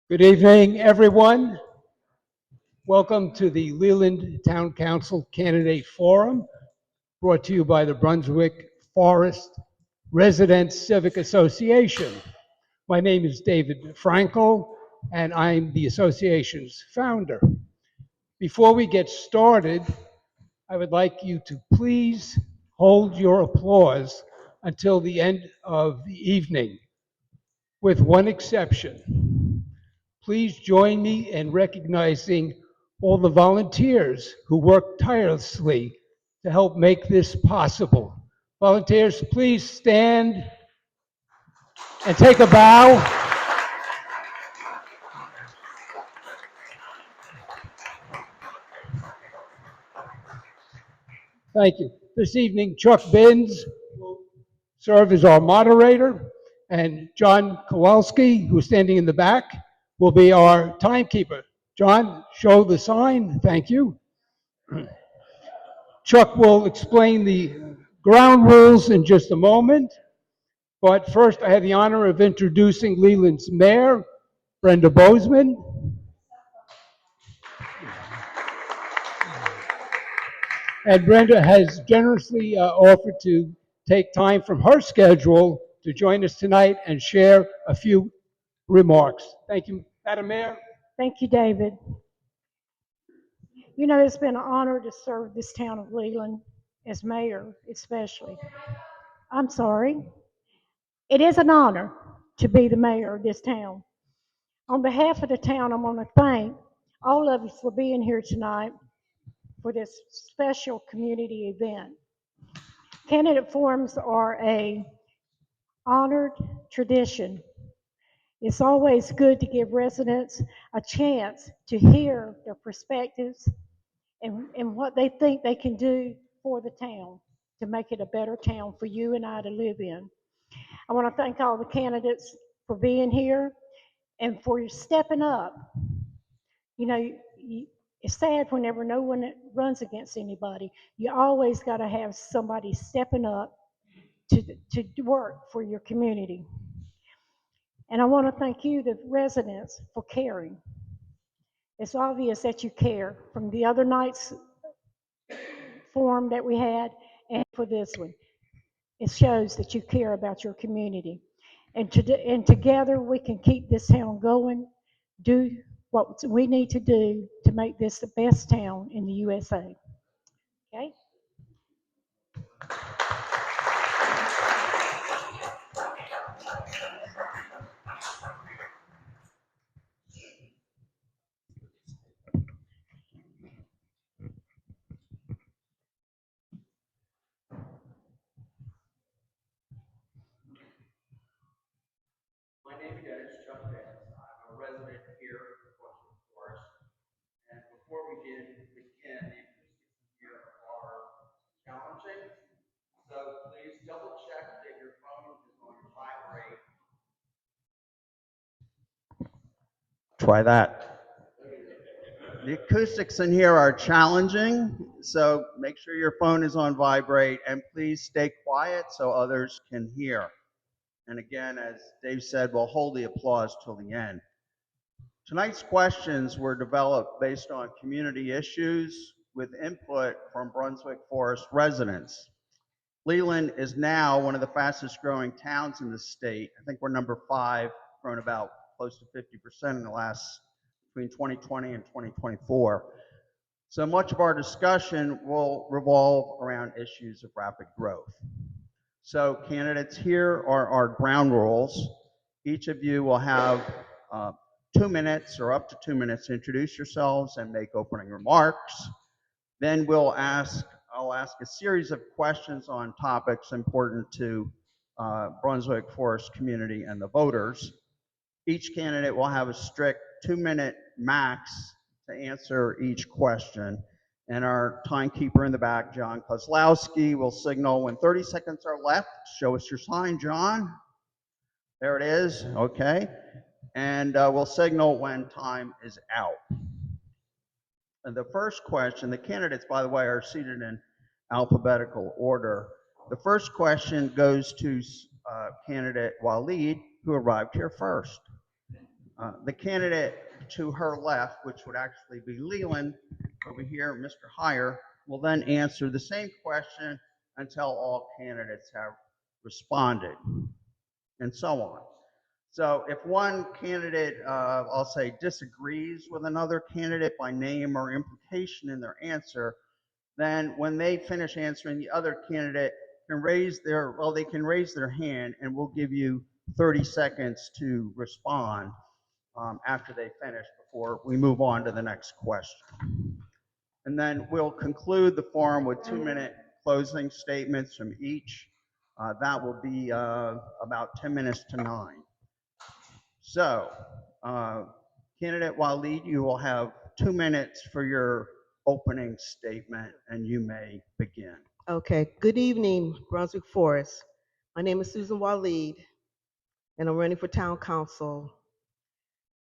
Good evening, everyone. Welcome to the Leland Town Council Candidate Forum, brought to you by the Brunswick Forest Residents Civic Association. My name is David Frankel, and I'm the association's founder. Before we get started, I would like you to please hold your applause until the end of the evening, with one exception. Please join me in recognizing all the volunteers who work tirelessly to help make this possible. Volunteers, please stand and take a bow. Thank you. This evening, Chuck Binns will serve as our moderator, and John Kowalski, who's standing in the back, will be our timekeeper. John, show the sign. Thank you. Chuck will explain the ground rules in just a moment, but first I have the honor of introducing Leland's mayor, Brenda Bozeman. And Brenda has generously offered to take time from her schedule to join us tonight and share a few remarks. Thank you, Madam Mayor. Thank you, David. You know, it's been an honor to serve this town of Leland as mayor, especially. I'm sorry. It is an honor to be the mayor of this town. On behalf of the town, I want to thank all of you for being here tonight for this special community event. Candidate forums are a honored tradition. It's always good to give residents a chance to hear their perspectives and what they think they can do for the town to make it a better town for you and I to live in. I want to thank all the candidates for being here and for stepping up. You know, it's sad whenever no one runs against anybody. You always got to have somebody stepping up to work for your community. And I want to thank you, the residents, for caring. It's obvious that you care from the other night's forum that we had and for this one. It shows that you care about your community. And together we can keep this town going, do what we need to do to make this the best town in the USA. Okay? My name again is Chuck Vance. I'm a resident here in Brunswick Forest. And before we begin, the acoustics here are challenging. So please double check that your phone is on vibrate. Try that. The acoustics in here are challenging, so make sure your phone is on vibrate and please stay quiet so others can hear. And again, as Dave said, we'll hold the applause till the end. Tonight's questions were developed based on community issues with input from Brunswick Forest residents. Leland is now one of the fastest growing towns in the state. I think we're number 5, grown about close to 50% in the last, between 2020 and 2024. So much of our discussion will revolve around issues of rapid growth. So candidates, here are our ground rules. Each of you will have 2 minutes or up to 2 minutes to introduce yourselves and make opening remarks. Then I'll ask a series of questions on topics important to Brunswick Forest community and the voters. Each candidate will have a strict 2-minute max to answer each question. And our timekeeper in the back, John Kozlowski, will signal when 30 seconds are left. Show us your sign, John. There it is. Okay. And we'll signal when time is out. And the first question, the candidates, by the way, are seated in alphabetical order. The first question goes to candidate Waleed, who arrived here first. The candidate to her left, which would actually be Leland, over here, Mr. Hyer, will then answer the same question until all candidates have responded, and so on. So if one candidate, I'll say, disagrees with another candidate by name or implication in their answer, then when they finish answering, the other candidate can they can raise their hand, and we'll give you 30 seconds to respond after they finish before we move on to the next question. And then we'll conclude the forum with 2-minute closing statements from each. That will be about 10 minutes to 9. So, candidate Waleed, you will have 2 minutes for your opening statement, and you may begin. Okay, good evening, Brunswick Forest. My name is Susan Waleed, and I'm running for town council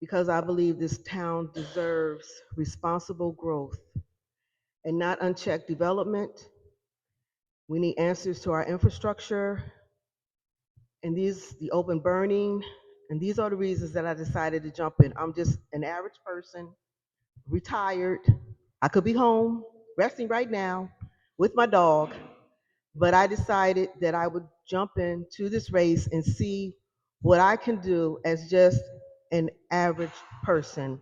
because I believe this town deserves responsible growth and not unchecked development. We need answers to our infrastructure, and the open burning, and these are the reasons that I decided to jump in. I'm just an average person, retired. I could be home, resting right now with my dog, but I decided that I would jump into this race and see what I can do as just an average person.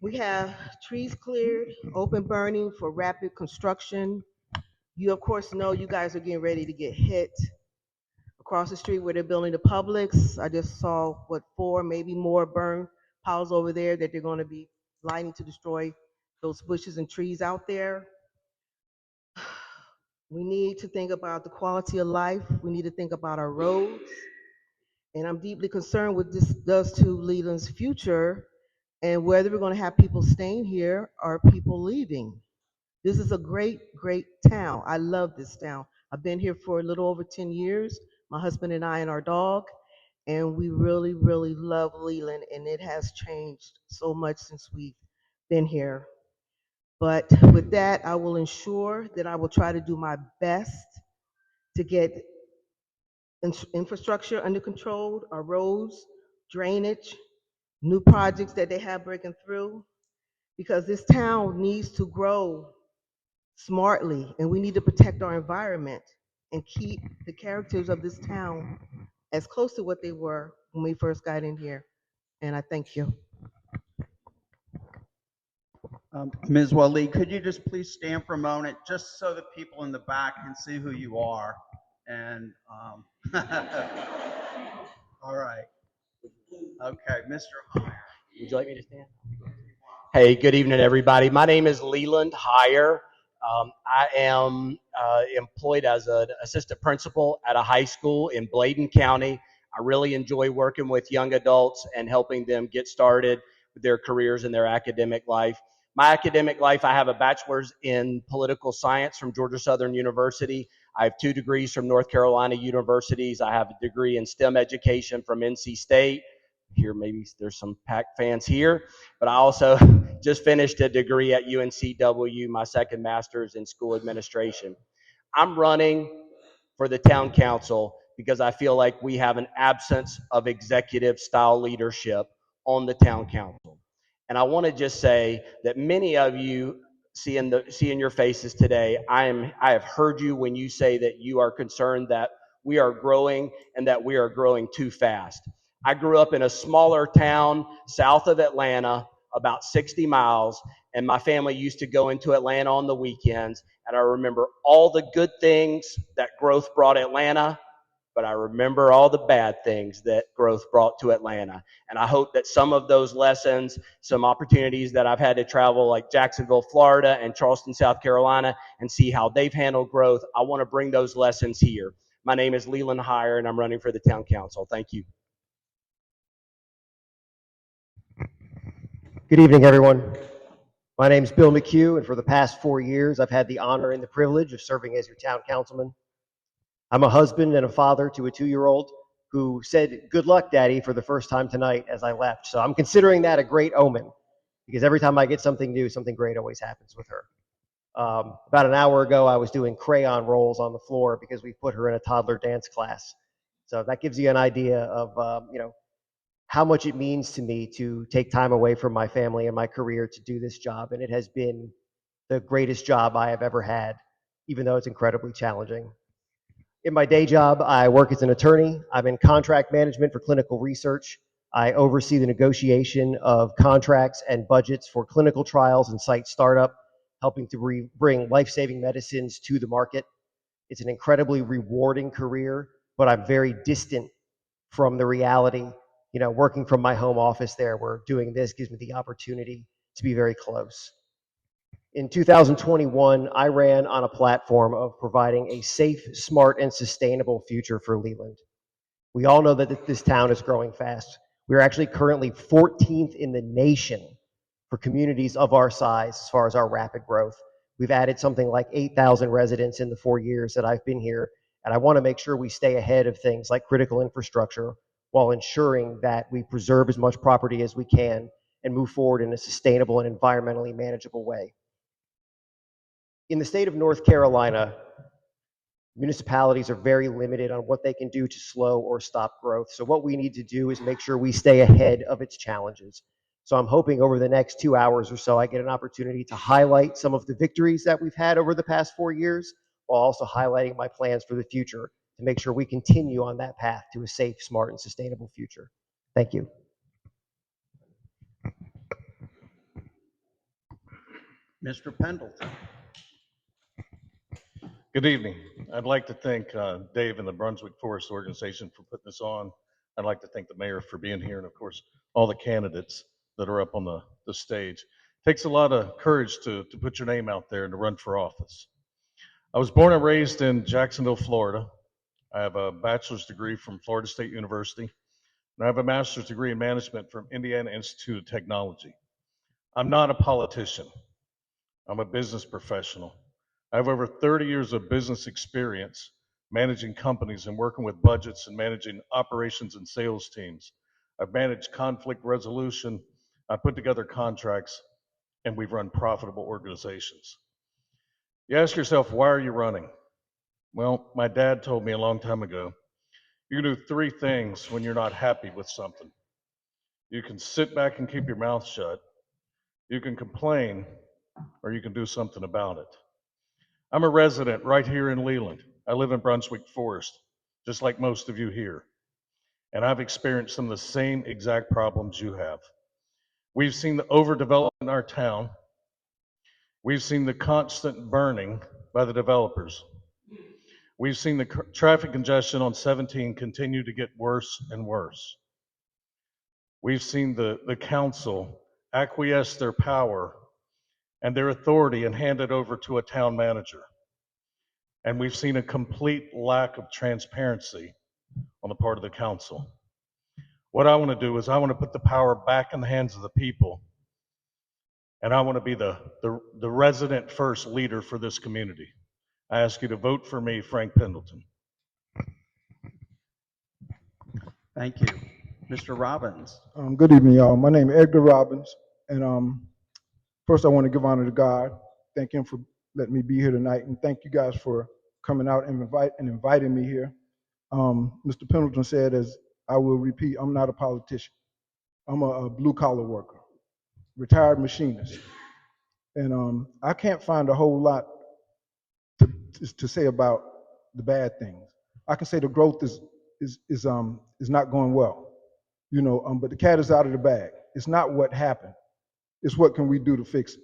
We have trees cleared, open burning for rapid construction. You of course know you guys are getting ready to get hit. Across the street where they're building the Publix, I just saw 4, maybe more burn piles over there that they're going to be lighting to destroy those bushes and trees out there. We need to think about the quality of life. We need to think about our roads. And I'm deeply concerned what this does to Leland's future and whether we're going to have people staying here or people leaving. This is a great, great town. I love this town. I've been here for a little over 10 years, my husband and I and our dog, and we really, really love Leland, and it has changed so much since we've been here. But with that, I will ensure that I will try to do my best to get infrastructure under control, our roads, drainage, new projects that they have breaking through, because this town needs to grow smartly, and we need to protect our environment and keep the characters of this town as close to what they were when we first got in here. And I thank you. Ms. Waleed, could you just please stand for a moment, just so that people in the back can see who you are? And all right. Okay, Mr. Hyer. Would you like me to stand? Hey, good evening, everybody. My name is Leland Hyer. I am employed as an assistant principal at a high school in Bladen County. I really enjoy working with young adults and helping them get started with their careers and their academic life. My academic life, I have a bachelor's in political science from Georgia Southern University. I have 2 degrees from North Carolina universities. I have a degree in STEM education from NC State. Here, maybe there's some Pac fans here, but I also just finished a degree at UNCW, my second master's in school administration. I'm running for the town council because I feel like we have an absence of executive style leadership on the town council. And I want to just say that many of you see in your faces today, I have heard you when you say that you are concerned that we are growing and that we are growing too fast. I grew up in a smaller town south of Atlanta, about 60 miles, and my family used to go into Atlanta on the weekends. And I remember all the good things that growth brought Atlanta, but I remember all the bad things that growth brought to Atlanta. And I hope that some of those lessons, some opportunities that I've had to travel like Jacksonville, Florida, and Charleston, South Carolina, and see how they've handled growth, I want to bring those lessons here. My name is Leland Hyer, and I'm running for the town council. Thank you. Good evening, everyone. My name is Bill McHugh, and for the past 4 years, I've had the honor and the privilege of serving as your town councilman. I'm a husband and a father to a 2-year-old who said, "Good luck, Daddy," for the first time tonight as I left. So I'm considering that a great omen, because every time I get something new, something great always happens with her. About an hour ago, I was doing crayon rolls on the floor because we put her in a toddler dance class. So that gives you an idea of, how much it means to me to take time away from my family and my career to do this job. And it has been the greatest job I have ever had, even though it's incredibly challenging. In my day job, I work as an attorney. I'm in contract management for clinical research. I oversee the negotiation of contracts and budgets for clinical trials and site startup, helping to bring life-saving medicines to the market. It's an incredibly rewarding career, but I'm very distant from the reality. Working from my home office there, where doing this gives me the opportunity to be very close. In 2021, I ran on a platform of providing a safe, smart, and sustainable future for Leland. We all know that this town is growing fast. We're actually currently 14th in the nation for communities of our size as far as our rapid growth. We've added something like 8,000 residents in the 4 years that I've been here, and I want to make sure we stay ahead of things like critical infrastructure while ensuring that we preserve as much property as we can and move forward in a sustainable and environmentally manageable way. In the state of North Carolina, municipalities are very limited on what they can do to slow or stop growth. So what we need to do is make sure we stay ahead of its challenges. So I'm hoping over the next 2 hours or so, I get an opportunity to highlight some of the victories that we've had over the past 4 years, while also highlighting my plans for the future to make sure we continue on that path to a safe, smart, and sustainable future. Thank you. Mr. Pendleton. Good evening. I'd like to thank Dave and the Brunswick Forest Organization for putting this on. I'd like to thank the mayor for being here, and of course, all the candidates that are up on the stage. It takes a lot of courage to put your name out there and to run for office. I was born and raised in Jacksonville, Florida. I have a bachelor's degree from Florida State University, and I have a master's degree in management from Indiana Institute of Technology. I'm not a politician. I'm a business professional. I have over 30 years of business experience managing companies and working with budgets and managing operations and sales teams. I've managed conflict resolution, I put together contracts, and we've run profitable organizations. You ask yourself, why are you running? Well, my dad told me a long time ago, you can do 3 things when you're not happy with something. You can sit back and keep your mouth shut, you can complain, or you can do something about it. I'm a resident right here in Leland. I live in Brunswick Forest, just like most of you here. And I've experienced some of the same exact problems you have. We've seen the overdevelopment in our town. We've seen the constant burning by the developers. We've seen the traffic congestion on 17 continue to get worse and worse. We've seen the council acquiesce their power and their authority and hand it over to a town manager. And we've seen a complete lack of transparency on the part of the council. What I want to do is I want to put the power back in the hands of the people, and I want to be the resident first leader for this community. I ask you to vote for me, Frank Pendleton. Thank you. Mr. Robbins. Good evening, y'all. My name is Edgar Robbins, and first I want to give honor to God. Thank Him for letting me be here tonight, and thank you guys for coming out and inviting me here. Mr. Pendleton said, as I will repeat, I'm not a politician. I'm a blue-collar worker, retired machinist, and I can't find a whole lot to say about the bad things. I can say the growth is not going well. But the cat is out of the bag. It's not what happened. It's what can we do to fix it.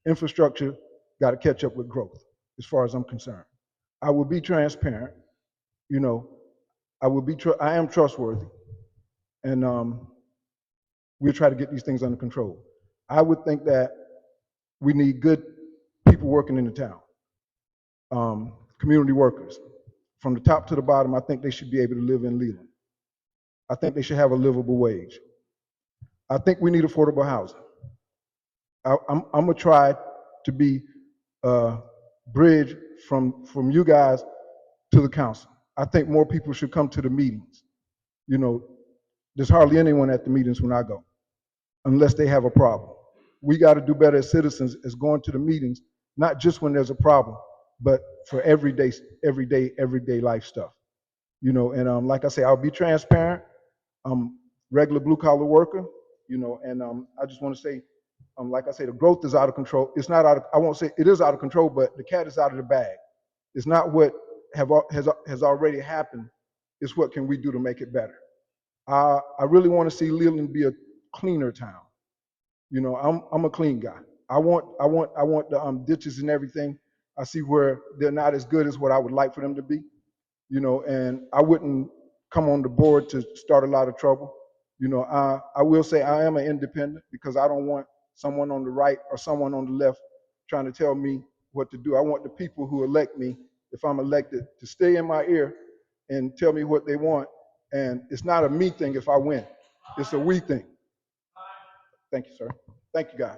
Infrastructure got to catch up with growth, as far as I'm concerned. I will be transparent. I am trustworthy, and we'll try to get these things under control. I would think that we need good people working in the town, community workers. From the top to the bottom, I think they should be able to live in Leland. I think they should have a livable wage. I think we need affordable housing. I'm gonna try to be a bridge from you guys to the council. I think more people should come to the meetings. There's hardly anyone at the meetings when I go, unless they have a problem. We got to do better as citizens as going to the meetings, not just when there's a problem, but for everyday life stuff. And like I say, I'll be transparent. regular blue collar worker, and I just want to say, like I say, the growth is out of control. It's not out of, I won't say it is out of control, but the cat is out of the bag. It's not what has already happened. It's what can we do to make it better. I really want to see Leland be a cleaner town. I'm a clean guy. I want the ditches and everything. I see where they're not as good as what I would like for them to be. And I wouldn't come on the board to start a lot of trouble. I will say I am an independent because I don't want someone on the right or someone on the left trying to tell me what to do. I want the people who elect me, if I'm elected, to stay in my ear and tell me what they want. And it's not a me thing if I win. It's a we thing. Thank you, sir. Thank you, guys.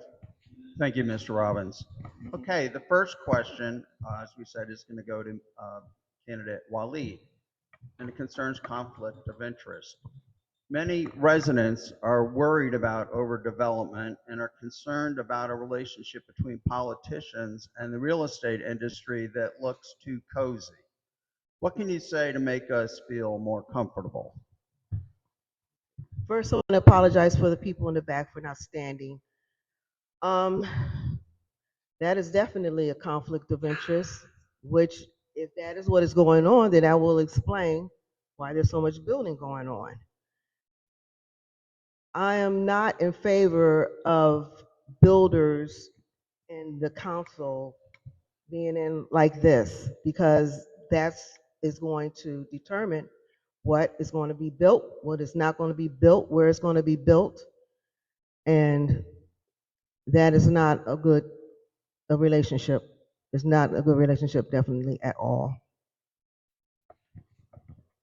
Thank you, Mr. Robbins. Okay, the first question, as we said, is going to go to candidate Waleed, and it concerns conflict of interest. Many residents are worried about overdevelopment and are concerned about a relationship between politicians and the real estate industry that looks too cozy. What can you say to make us feel more comfortable? First, I want to apologize for the people in the back for not standing. Um, that is definitely a conflict of interest, which if that is what is going on, then I will explain why there's so much building going on. I am not in favor of builders in the council being in like this, because is going to determine what is going to be built, what is not going to be built, where it's going to be built, and that is not a relationship. It's not a good relationship, definitely at all.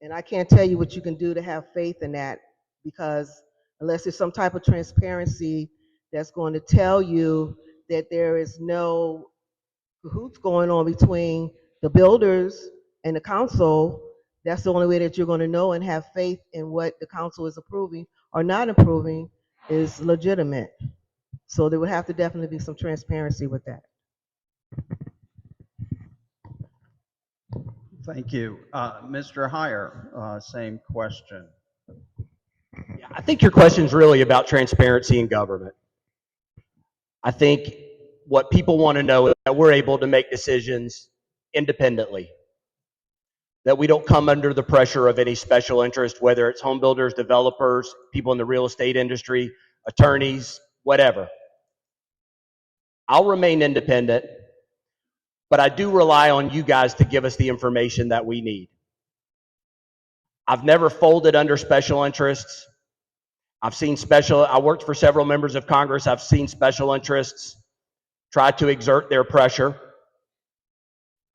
And I can't tell you what you can do to have faith in that, because unless there's some type of transparency that's going to tell you that there is no cahoots going on between the builders and the council, that's the only way that you're going to know and have faith in what the council is approving or not approving is legitimate. So there would have to definitely be some transparency with that. Thank you. Mr. Hyer, same question. Yeah, I think your question is really about transparency in government. I think what people want to know is that we're able to make decisions independently, that we don't come under the pressure of any special interest, whether it's home builders, developers, people in the real estate industry, attorneys, whatever. I'll remain independent, but I do rely on you guys to give us the information that we need. I've never folded under special interests. I worked for several members of Congress. I've seen special interests try to exert their pressure.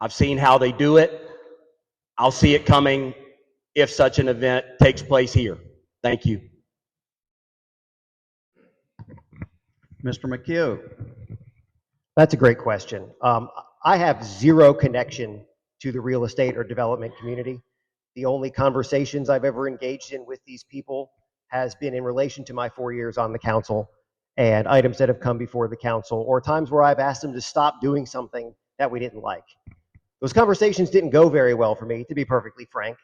I've seen how they do it. I'll see it coming if such an event takes place here. Thank you. Mr. McHugh. That's a great question. I have zero connection to the real estate or development community. The only conversations I've ever engaged in with these people has been in relation to my 4 years on the council and items that have come before the council, or times where I've asked them to stop doing something that we didn't like. Those conversations didn't go very well for me, to be perfectly frank.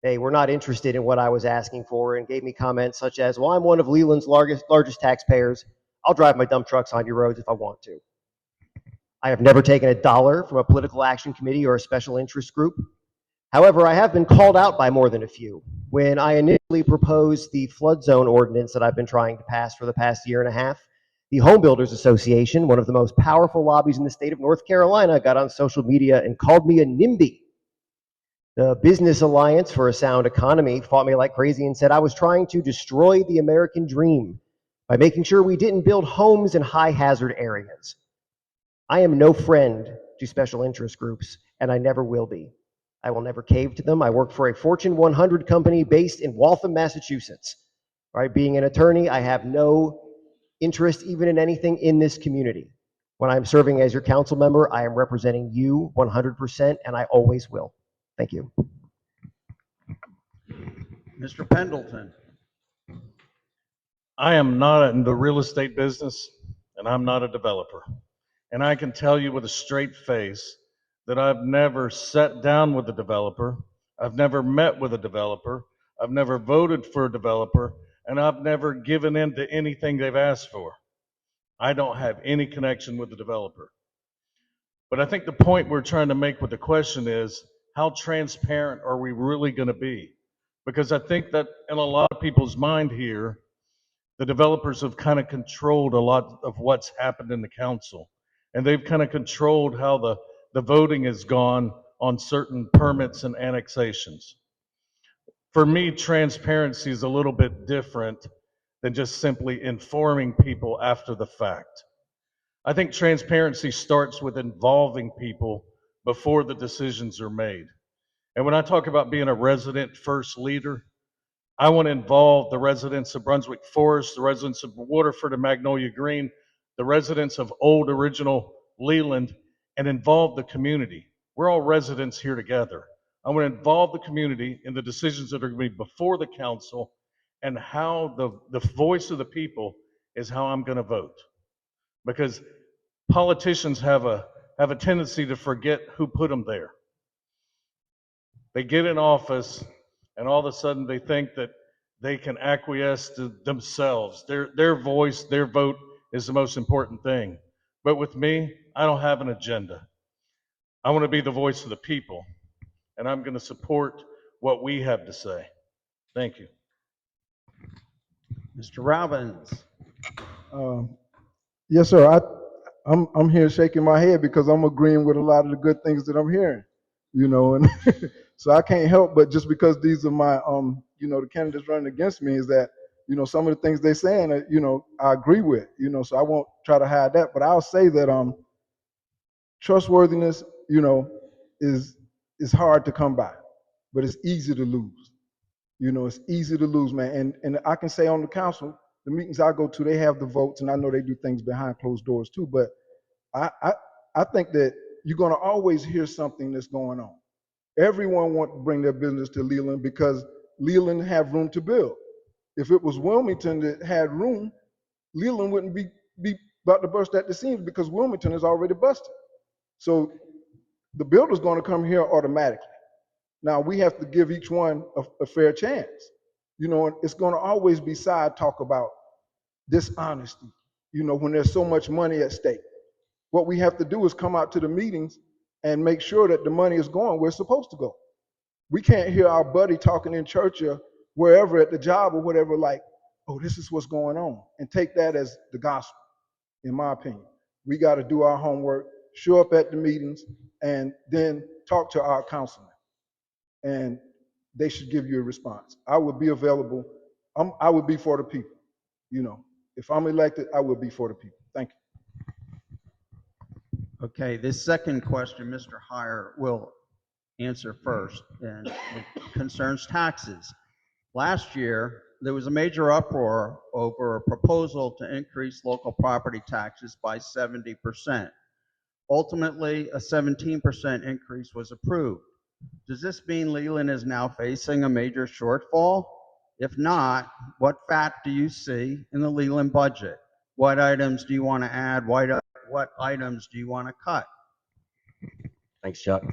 They were not interested in what I was asking for and gave me comments such as, well, I'm one of Leland's largest taxpayers. I'll drive my dump trucks on your roads if I want to. I have never taken a dollar from a political action committee or a special interest group. However, I have been called out by more than a few. When I initially proposed the flood zone ordinance that I've been trying to pass for the past year and a half, the Home Builders Association, one of the most powerful lobbies in the state of North Carolina, got on social media and called me a NIMBY. The Business Alliance for a Sound Economy fought me like crazy and said I was trying to destroy the American dream by making sure we didn't build homes in high hazard areas. I am no friend to special interest groups, and I never will be. I will never cave to them. I work for a Fortune 100 company based in Waltham, Massachusetts. All right, being an attorney, I have no interest even in anything in this community. When I'm serving as your council member, I am representing you 100%, and I always will. Thank you. Mr. Pendleton. I am not in the real estate business, and I'm not a developer. And I can tell you with a straight face that I've never sat down with a developer. I've never met with a developer. I've never voted for a developer. and I've never given in to anything they've asked for. I don't have any connection with the developer. But I think the point we're trying to make with the question is, how transparent are we really going to be? Because I think that in a lot of people's mind here, the developers have kind of controlled a lot of what's happened in the council. And they've kind of controlled how the voting has gone on certain permits and annexations. For me, transparency is a little bit different than just simply informing people after the fact. I think transparency starts with involving people before the decisions are made. And when I talk about being a resident first leader, I want to involve the residents of Brunswick Forest, the residents of Waterford and Magnolia Green, the residents of old original Leland, and involve the community. We're all residents here together. I want to involve the community in the decisions that are going to be before the council, and how the voice of the people is how I'm going to vote. Because politicians have a tendency to forget who put them there. They get in office, and all of a sudden they think that they can acquiesce to themselves. Their voice, their vote is the most important thing. But with me, I don't have an agenda. I want to be the voice of the people, and I'm going to support what we have to say. Thank you. Mr. Robbins. Um, Yes, sir. I'm here shaking my head because I'm agreeing with a lot of the good things that I'm hearing, and so I can't help but, just because these are my the candidates running against me, is that some of the things they're saying that I agree with, so I won't try to hide that, but I'll say that trustworthiness is hard to come by, but it's easy to lose. It's easy to lose, man. And I can say on the council, the meetings I go to, they have the votes, and I know they do things behind closed doors too. But I think that you're going to always hear something that's going on. Everyone wants to bring their business to Leland because Leland have room to build. If it was Wilmington that had room, Leland wouldn't be about to burst at the seams because Wilmington is already busted. So the builder's going to come here automatically. Now we have to give each one a fair chance. It's going to always be side talk about dishonesty, when there's so much money at stake. What we have to do is come out to the meetings and make sure that the money is going where it's supposed to go. We can't hear our buddy talking in church or wherever at the job or whatever, like, oh, this is what's going on, and take that as the gospel, in my opinion. We got to do our homework, show up at the meetings, and then talk to our councilman. And they should give you a response. I would be available. I would be for the people. If I'm elected, I will be for the people. Thank you. Okay, this second question, Mr. Hyer will answer first, and it concerns taxes. Last year, there was a major uproar over a proposal to increase local property taxes by 70%. Ultimately, a 17% increase was approved. Does this mean Leland is now facing a major shortfall? If not, what fat do you see in the Leland budget? What items do you want to add? What items do you want to cut? Thanks, Chuck.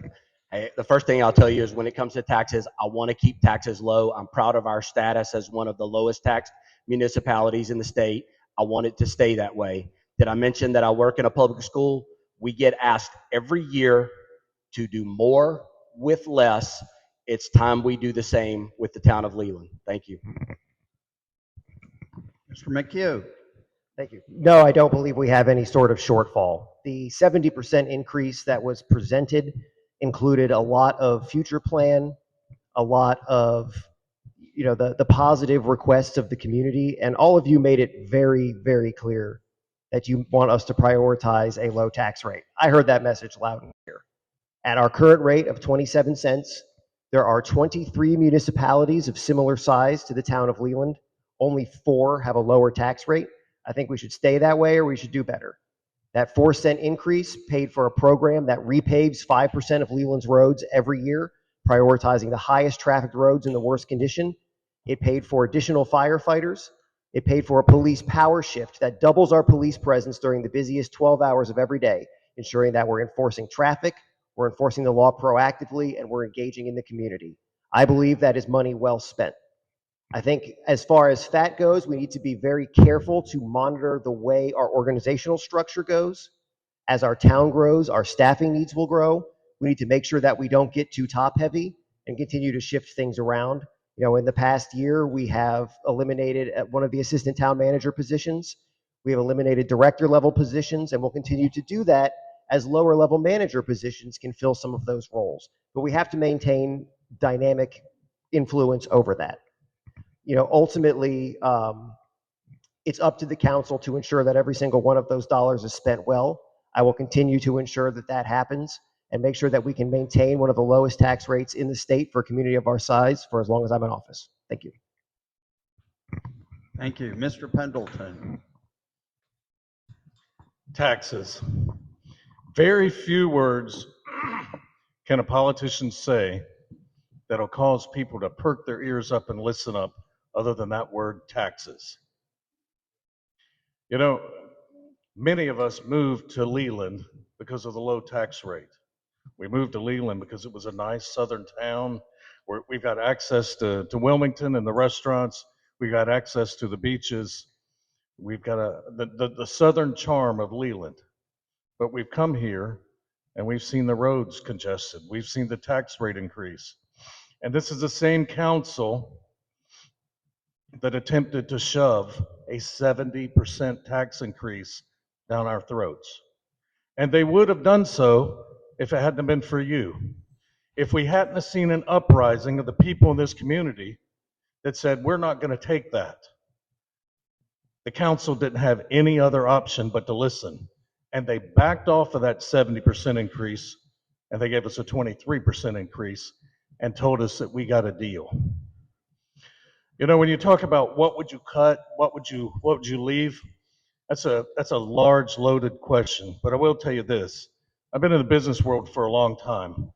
Hey, the first thing I'll tell you is when it comes to taxes, I want to keep taxes low. I'm proud of our status as one of the lowest taxed municipalities in the state. I want it to stay that way. Did I mention that I work in a public school? We get asked every year to do more with less. It's time we do the same with the town of Leland. Thank you. Mr. McHugh. Thank you. No, I don't believe we have any sort of shortfall. The 70% increase that was presented included a lot of future plan, a lot of the positive requests of the community, and all of you made it very, very clear that you want us to prioritize a low tax rate. I heard that message loud and clear. At our current rate of 27 cents, there are 23 municipalities of similar size to the town of Leland. Only 4 have a lower tax rate. I think we should stay that way, or we should do better. That 4-cent increase paid for a program that repaves 5% of Leland's roads every year, prioritizing the highest trafficked roads in the worst condition. It paid for additional firefighters. It paid for a police power shift that doubles our police presence during the busiest 12 hours of every day, ensuring that we're enforcing traffic, we're enforcing the law proactively, and we're engaging in the community. I believe that is money well spent. I think as far as fat goes, we need to be very careful to monitor the way our organizational structure goes. As our town grows, our staffing needs will grow. We need to make sure that we don't get too top heavy and continue to shift things around. You know, in the past year, we have eliminated at one of the assistant town manager positions. We have eliminated director level positions, and we'll continue to do that as lower level manager positions can fill some of those roles. But we have to maintain dynamic influence over that. You know, ultimately, it's up to the council to ensure that every single one of those dollars is spent well. I will continue to ensure that that happens and make sure that we can maintain one of the lowest tax rates in the state for a community of our size for as long as I'm in office. Thank you. Thank you. Mr. Pendleton. Taxes. Very few words can a politician say that'll cause people to perk their ears up and listen up other than that word taxes. You know, many of us moved to Leland because of the low tax rate. We moved to Leland because it was a nice southern town where we got access to Wilmington and the restaurants. We got access to the beaches. We've got the southern charm of Leland. But we've come here and we've seen the roads congested. We've seen the tax rate increase. And this is the same council that attempted to shove a 70% tax increase down our throats. And they would have done so if it hadn't been for you. If we hadn't have seen an uprising of the people in this community that said, we're not going to take that. The council didn't have any other option but to listen. And they backed off of that 70% increase, and they gave us a 23% increase and told us that we got a deal. You know, when you talk about what would you cut, what would you leave, that's a large, loaded question. But I will tell you this: I've been in the business world for a long time.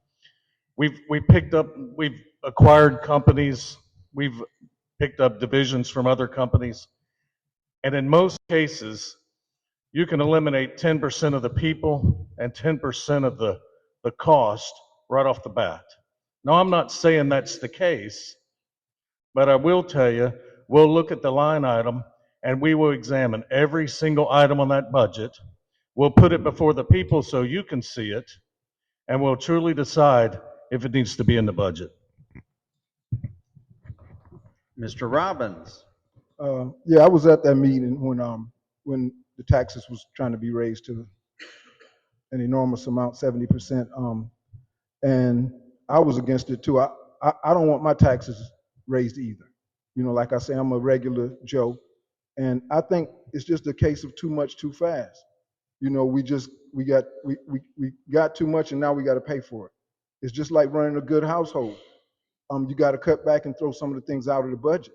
We've acquired companies, we've picked up divisions from other companies, and in most cases, you can eliminate 10% of the people and 10% of the cost right off the bat. Now, I'm not saying that's the case, but I will tell you, we'll look at the line item and we will examine every single item on that budget. We'll put it before the people so you can see it, and we'll truly decide if it needs to be in the budget. Mr. Robbins. Yeah, I was at that meeting when the taxes was trying to be raised to an enormous amount, 70%. And I was against it too. I don't want my taxes raised either. You know, like I say, I'm a regular Joe, and I think it's just a case of too much too fast. You know, we got too much, and now we got to pay for it. It's just like running a good household. You got to cut back and throw some of the things out of the budget.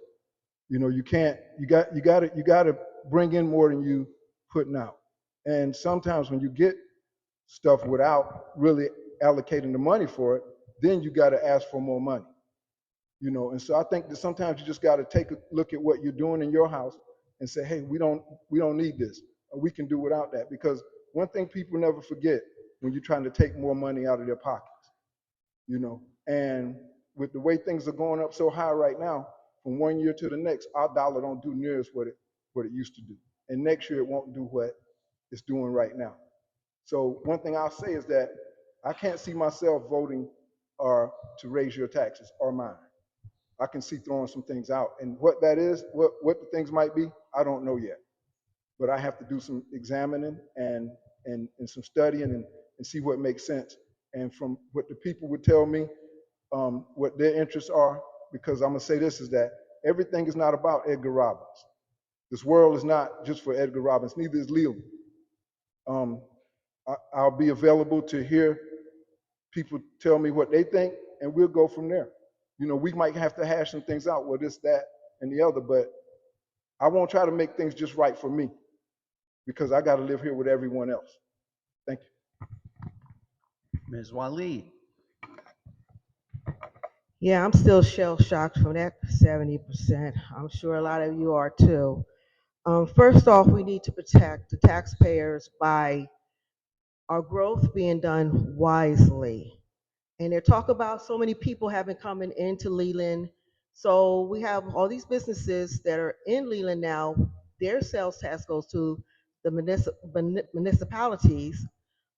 You know, you got to bring in more than you putting out. And sometimes when you get stuff without really allocating the money for it, then you got to ask for more money. You know, and so I think that sometimes you just got to take a look at what you're doing in your house and say, hey, we don't need this. We can do without that. Because one thing people never forget when you're trying to take more money out of their pockets, you know, and with the way things are going up so high right now, from one year to the next, our dollar don't do near as what it used to do. And next year it won't do what it's doing right now. So one thing I'll say is that I can't see myself voting or to raise your taxes or mine. I can see throwing some things out. And what that is, what the things might be, I don't know yet. But I have to do some examining and some studying and see what makes sense. And from what the people would tell me, what their interests are, because I'm gonna say this, is that everything is not about Edgar Robbins. This world is not just for Edgar Robbins, neither is Leland. I'll be available to hear people tell me what they think, and we'll go from there. You know, we might have to hash some things out, this, that, and the other, but I won't try to make things just right for me, because I got to live here with everyone else. Thank you. Ms. Waleed. Yeah, I'm still shell shocked from that 70%. I'm sure a lot of you are too. First off, we need to protect the taxpayers by our growth being done wisely. And they talk about so many people having coming into Leland So we have all these businesses that are in Leland now, their sales tax goes to the municipalities.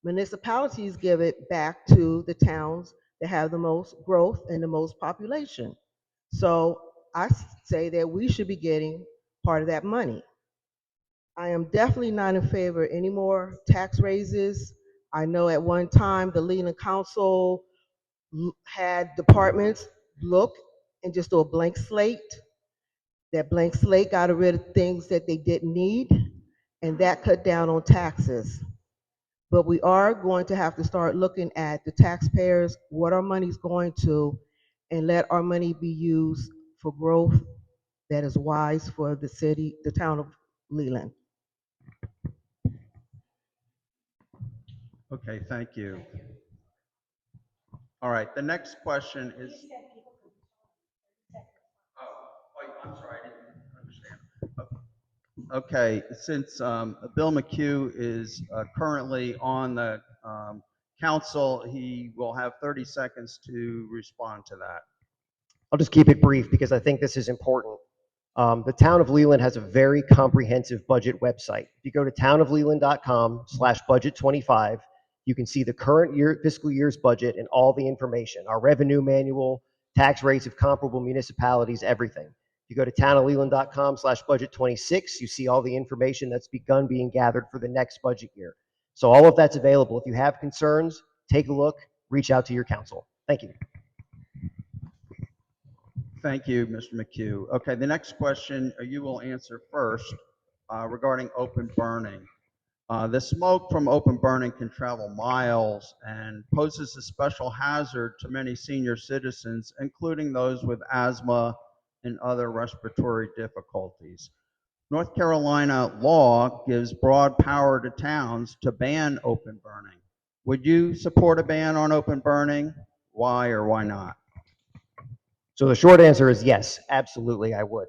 Municipalities give it back to the towns that have the most growth and the most population. So I say that we should be getting part of that money. I am definitely not in favor of any more tax raises. I know at one time the Leland Council had departments look and just do a blank slate. That blank slate got rid of things that they didn't need, and that cut down on taxes. But we are going to have to start looking at the taxpayers, what our money's going to, and let our money be used for growth that is wise for the city, the town of Leland. Okay, thank you. All right, the next question is. Oh, I'm sorry, I didn't understand. Okay, since Bill McHugh is currently on the council, he will have 30 seconds to respond to that. I'll just keep it brief because I think this is important. The town of Leland has a very comprehensive budget website. If you go to townofleland.com/budget25, you can see the current year, fiscal year's budget and all the information, our revenue manual, tax rates of comparable municipalities, everything. If you go to townofleland.com/budget26, you see all the information that's begun being gathered for the next budget year. So all of that's available. If you have concerns, take a look, reach out to your council. Thank you. Thank you, Mr. McHugh. Okay, the next question you will answer first regarding open burning. The smoke from open burning can travel miles and poses a special hazard to many senior citizens, including those with asthma and other respiratory difficulties. North Carolina law gives broad power to towns to ban open burning. Would you support a ban on open burning? Why or why not? So the short answer is yes, absolutely, I would.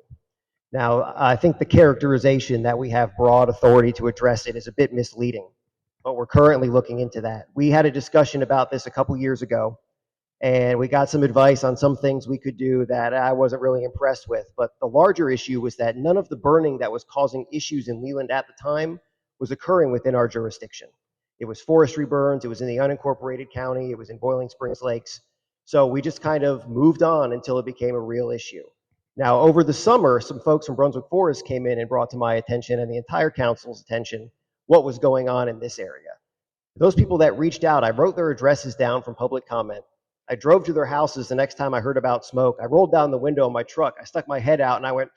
Now, I think the characterization that we have broad authority to address it is a bit misleading, but we're currently looking into that. We had a discussion about this a couple years ago, and we got some advice on some things we could do that I wasn't really impressed with. But the larger issue was that none of the burning that was causing issues in Leland at the time was occurring within our jurisdiction. It was forestry burns, it was in the unincorporated county, it was in Boiling Springs Lakes. So we just kind of moved on until it became a real issue. Now, over the summer, some folks from Brunswick Forest came in and brought to my attention and the entire council's attention what was going on in this area. Those people that reached out, I wrote their addresses down from public comment. I drove to their houses the next time I heard about smoke. I rolled down the window of my truck. I stuck my head out and I went,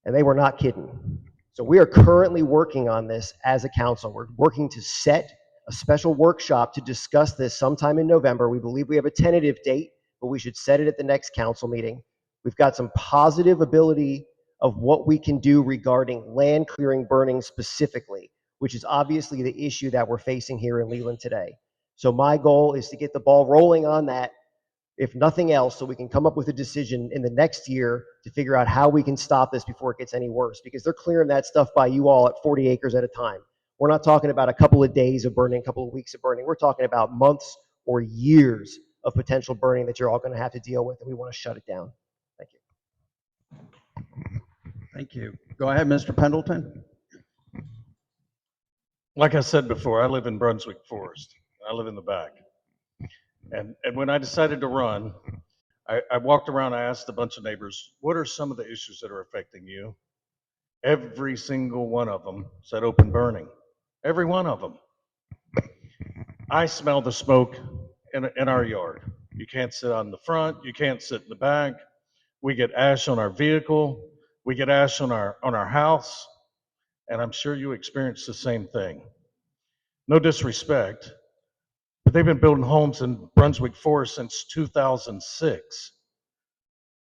and they were not kidding. So we are currently working on this as a council. We're working to set a special workshop to discuss this sometime in November. We believe we have a tentative date, but we should set it at the next council meeting. We've got some positive ability of what we can do regarding land clearing burning specifically, which is obviously the issue that we're facing here in Leland today. So my goal is to get the ball rolling on that, if nothing else, so we can come up with a decision in the next year to figure out how we can stop this before it gets any worse, because they're clearing that stuff by you all at 40 acres at a time. We're not talking about a couple of days of burning, a couple of weeks of burning. We're talking about months or years of potential burning that you're all going to have to deal with, and we want to shut it down. Thank you. Thank you. Go ahead, Mr. Pendleton. Like I said before, I live in Brunswick Forest. I live in the back. And when I decided to run, I walked around, I asked a bunch of neighbors, what are some of the issues that are affecting you? Every single one of them said open burning. Every one of them. I smell the smoke in our yard. You can't sit on the front, you can't sit in the back. We get ash on our vehicle, we get ash on our house, and I'm sure you experience the same thing. No disrespect, but they've been building homes in Brunswick Forest since 2006.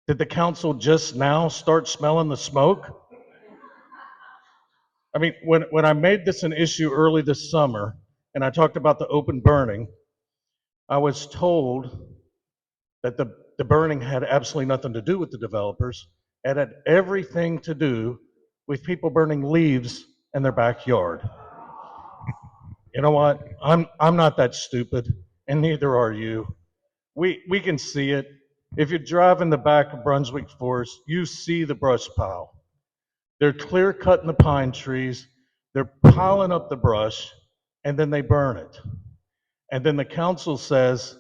Did the council just now start smelling the smoke? I mean, when I made this an issue early this summer, and I talked about the open burning, I was told that the burning had absolutely nothing to do with the developers. It had everything to do with people burning leaves in their backyard. You know what? I'm not that stupid, and neither are you. We can see it. If you drive in the back of Brunswick Forest, you see the brush pile. They're clear cutting the pine trees, they're piling up the brush, and then they burn it. And then the council says,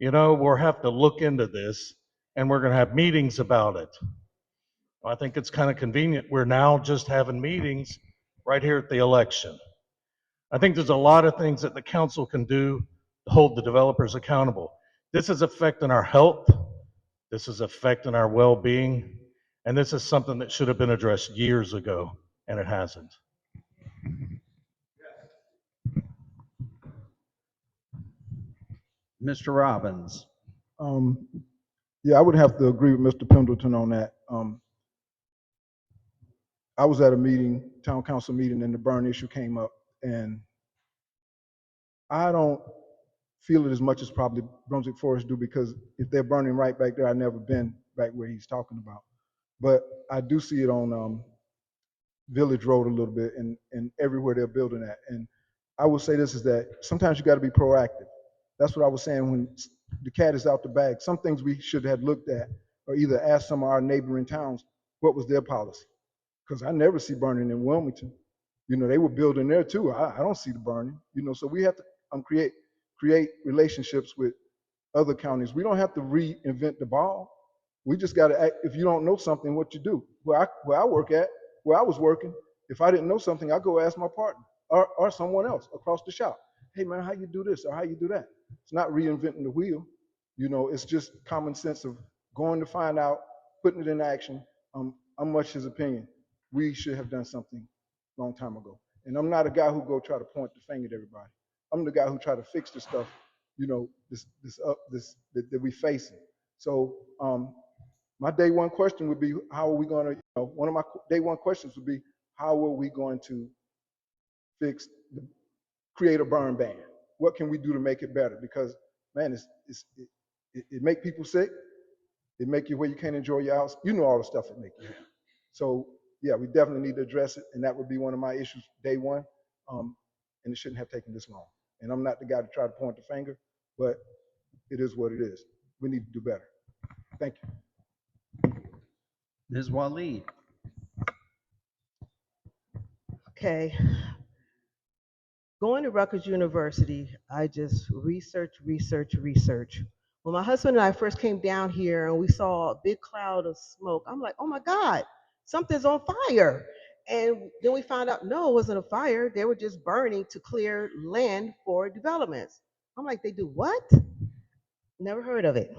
we'll have to look into this and we're going to have meetings about it. I think it's kind of convenient. We're now just having meetings right here at the election. I think there's a lot of things that the council can do to hold the developers accountable. This is affecting our health. This is affecting our well-being. And this is something that should have been addressed years ago, and it hasn't. Mr. Robbins. Yeah, I would have to agree with Mr. Pendleton on that. I was at a meeting, town council meeting, and the burn issue came up, and I don't feel it as much as probably Brunswick Forest do, because if they're burning right back there, I've never been back where he's talking about. But I do see it on Village Road a little bit, and everywhere they're building at. And I would say this is that sometimes you got to be proactive. That's what I was saying when the cat is out the bag. Some things we should have looked at, or either asked some of our neighboring towns what was their policy. Because I never see burning in Wilmington. They were building there too. I don't see the burning. So we have to create relationships with other counties. We don't have to reinvent the ball. We just got to act. If you don't know something, what you do. Where I was working, if I didn't know something, I go ask my partner or someone else across the shop. Hey man, how you do this or how you do that? It's not reinventing the wheel. It's just common sense of going to find out, putting it in action. I'm much his opinion. We should have done something a long time ago. And I'm not a guy who go try to point the finger at everybody. I'm the guy who try to fix the stuff, that we facing. So my day one question would be, how are we going to, one of my day one questions would be, how are we going to create a burn ban? What can we do to make it better? Because man, it make people sick. It make you where you can't enjoy your house. All the stuff it make you have. So yeah, we definitely need to address it, and that would be one of my issues day one. And it shouldn't have taken this long. And I'm not the guy to try to point the finger, but it is what it is. We need to do better. Thank you. Ms. Waleed. Okay. Going to Rutgers University, I just research. When my husband and I first came down here and we saw a big cloud of smoke, I'm like, oh my God, something's on fire. And then we found out, no, it wasn't a fire. They were just burning to clear land for developments. I'm like, they do what? Never heard of it.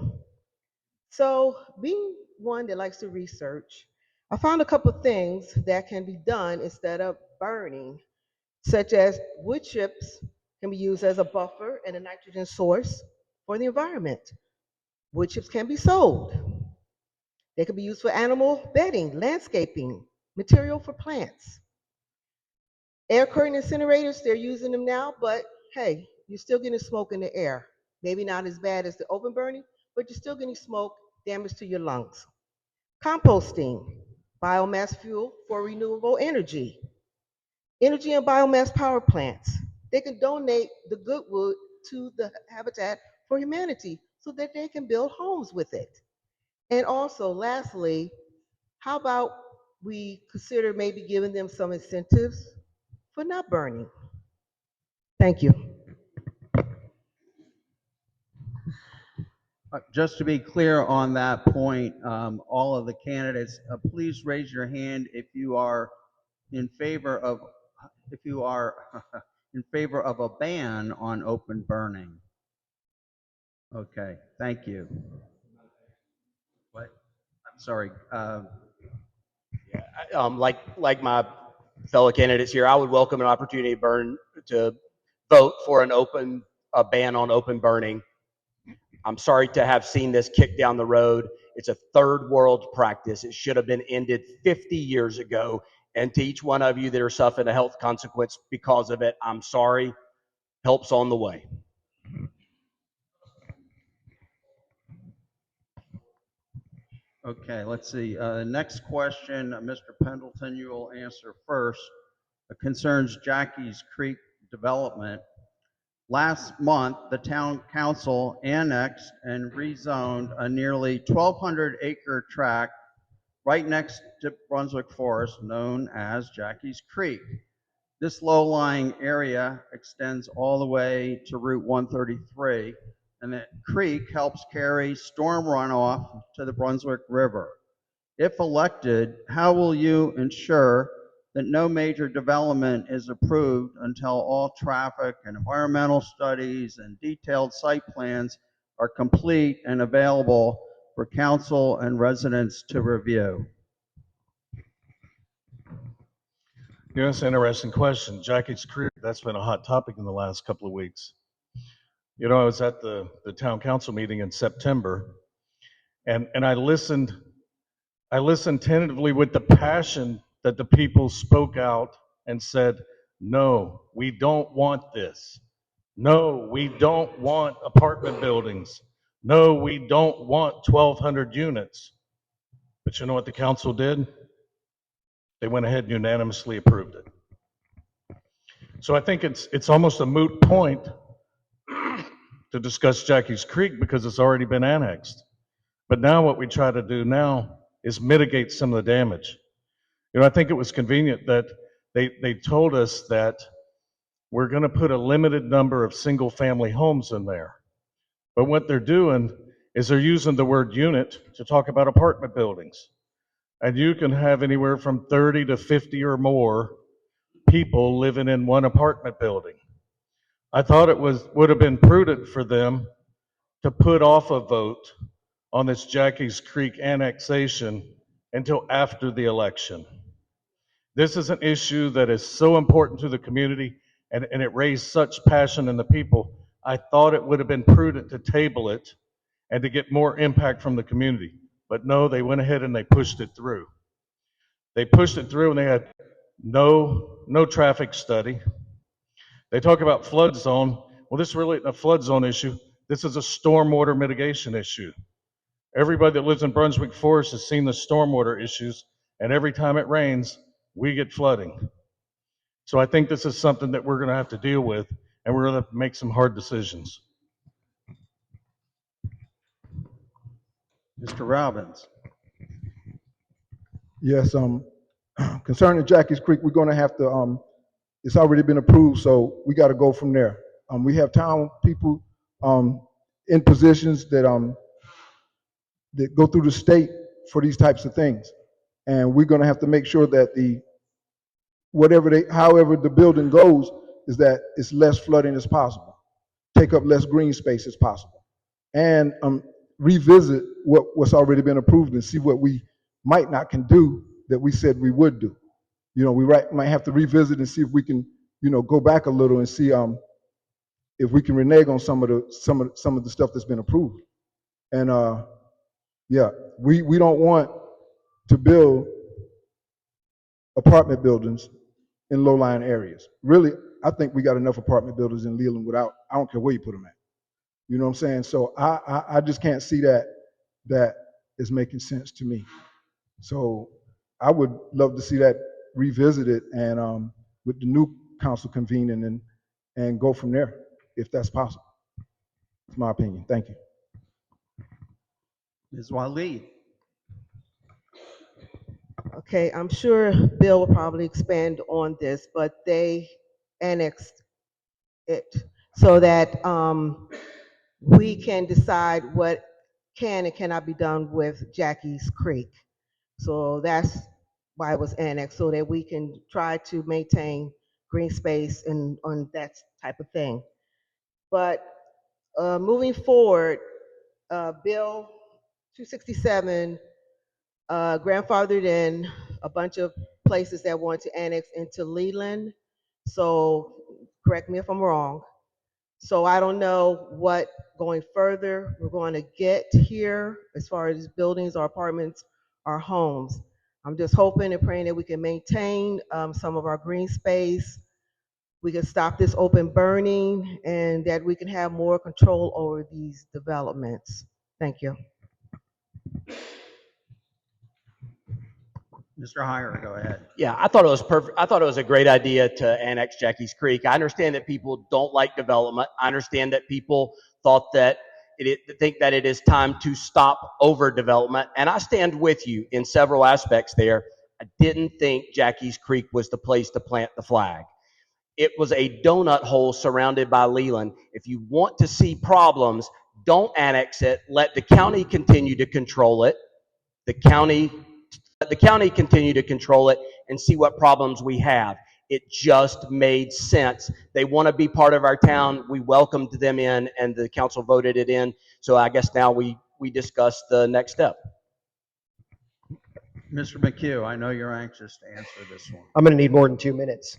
So, being one that likes to research, I found a couple of things that can be done instead of burning, such as wood chips can be used as a buffer and a nitrogen source for the environment. Wood chips can be sold. They can be used for animal bedding, landscaping, material for plants. Air curtain incinerators, they're using them now, but hey, you're still getting smoke in the air. Maybe not as bad as the open burning, but you're still getting smoke, damage to your lungs. Composting, biomass fuel for renewable energy. Energy and biomass power plants. They can donate the good wood to the Habitat for Humanity so that they can build homes with it. And also, lastly, how about we consider maybe giving them some incentives for not burning? Thank you. Just to be clear on that point, all of the candidates, please raise your hand if you are in favor of in favor of a ban on open burning. Okay, thank you. What? I'm sorry. Like my fellow candidates here, I would welcome an opportunity to vote for a ban on open burning. I'm sorry to have seen this kicked down the road. It's a third world practice. It should have been ended 50 years ago. And to each one of you that are suffering a health consequence because of it, I'm sorry. Help's on the way. Okay, let's see. Next question, Mr. Pendleton, you will answer first. It concerns Jackie's Creek development. Last month, the town council annexed and rezoned a nearly 1,200-acre tract right next to Brunswick Forest known as Jackie's Creek. This low-lying area extends all the way to Route 133, and the creek helps carry storm runoff to the Brunswick River. If elected, how will you ensure that no major development is approved until all traffic and environmental studies and detailed site plans are complete and available for council and residents to review? Yeah, that's an interesting question. Jackie's Creek, that's been a hot topic in the last couple of weeks. You know, I was at the town council meeting in September, and I listened tentatively with the passion that the people spoke out and said, no, we don't want this. No, we don't want apartment buildings. No, we don't want 1,200 units. But you know what the council did? They went ahead and unanimously approved it. So I think it's almost a moot point to discuss Jackie's Creek because it's already been annexed. But now what we try to do now is mitigate some of the damage. You know, I think it was convenient that they told us that we're going to put a limited number of single family homes in there. But what they're doing is they're using the word unit to talk about apartment buildings. And you can have anywhere from 30 to 50 or more people living in one apartment building. I thought it would have been prudent for them to put off a vote on this Jackie's Creek annexation until after the election. This is an issue that is so important to the community, and it raised such passion in the people. I thought it would have been prudent to table it and to get more impact from the community. But no, they went ahead and they pushed it through. They pushed it through and they had no traffic study. They talk about flood zone. Well, this really isn't a flood zone issue. This is a stormwater mitigation issue. Everybody that lives in Brunswick Forest has seen the stormwater issues, and every time it rains, we get flooding. So I think this is something that we're going to have to deal with, and we're going to have to make some hard decisions. Mr. Robbins. Yes, concerning Jackie's Creek, we're gonna have to, it's already been approved, so we gotta go from there. We have town people, in positions that go through the state for these types of things. And we're gonna have to make sure that however the building goes, is that it's less flooding as possible, take up less green space as possible. And revisit what's already been approved and see what we might not can do that we said we would do. You know, we might have to revisit and see if we can, go back a little and see if we can renege on some of the stuff that's been approved. And yeah, we don't want to build apartment buildings in low-lying areas. Really, I think we got enough apartment buildings in Leland without, I don't care where you put them at. You know what I'm saying? So I just can't see that is making sense to me. So I would love to see that revisited and with the new council convening and go from there, if that's possible. It's my opinion. Thank you. Ms. Waleed. Okay, I'm sure Bill will probably expand on this, but they annexed it so that we can decide what can and cannot be done with Jackie's Creek. So that's why it was annexed, so that we can try to maintain green space and on that type of thing. But moving forward, Bill 267 grandfathered in a bunch of places that want to annex into Leland. So correct me if I'm wrong. So I don't know what going further we're going to get here as far as buildings or apartments or homes. I'm just hoping and praying that we can maintain some of our green space. We can stop this open burning and that we can have more control over these developments. Thank you. Mr. Hyer, go ahead. Yeah, I thought it was perfect. I thought it was a great idea to annex Jackie's Creek. I understand that people don't like development. I understand that people thought that think that it is time to stop overdevelopment, and I stand with you in several aspects there. I didn't think Jackie's Creek was the place to plant the flag. It was a donut hole surrounded by Leland. If you want to see problems, don't annex it. Let the county continue to control it. The county Let the county continue to control it and see what problems we have. It just made sense. They want to be part of our town. We welcomed them in, and the council voted it in. So I guess now we discuss the next step. Mr. McHugh, I know you're anxious to answer this one. I'm going to need more than 2 minutes.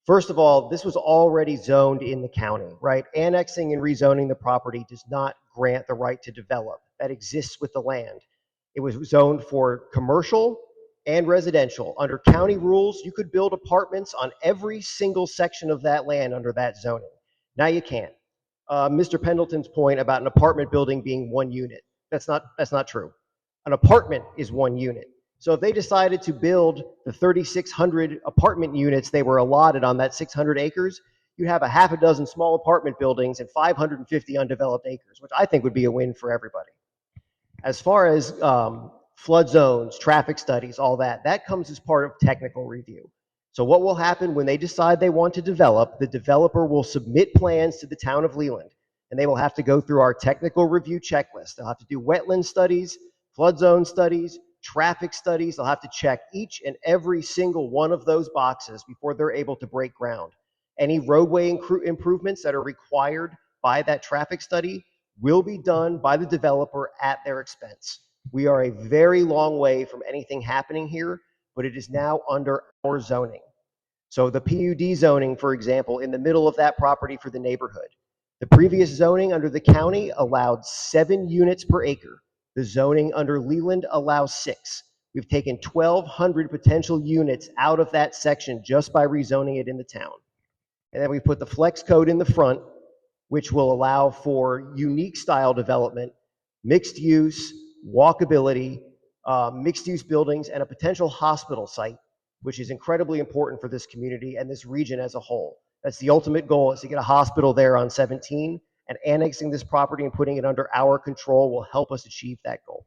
First of all, this was already zoned in the county, right? Annexing and rezoning the property does not grant the right to develop. That exists with the land. It was zoned for commercial and residential. Under county rules, you could build apartments on every single section of that land under that zoning. Now you can't. Mr. Pendleton's point about an apartment building being one unit, that's not true. An apartment is one unit. So if they decided to build the 3,600 apartment units they were allotted on that 600 acres, you'd have a half a dozen small apartment buildings and 550 undeveloped acres, which I think would be a win for everybody. As far as flood zones, traffic studies, all that, that comes as part of technical review. So what will happen when they decide they want to develop, the developer will submit plans to the town of Leland, and they will have to go through our technical review checklist. They'll have to do wetland studies, flood zone studies, traffic studies. They'll have to check each and every single one of those boxes before they're able to break ground. Any roadway improvements that are required by that traffic study will be done by the developer at their expense. We are a very long way from anything happening here, but it is now under our zoning. So the PUD zoning, for example, in the middle of that property for the neighborhood, the previous zoning under the county allowed 7 units per acre. The zoning under Leland allows 6. We've taken 1,200 potential units out of that section just by rezoning it in the town. And then we put the flex code in the front, which will allow for unique style development, mixed use, walkability, mixed use buildings, and a potential hospital site, which is incredibly important for this community and this region as a whole. That's the ultimate goal, is to get a hospital there on 17, and annexing this property and putting it under our control will help us achieve that goal.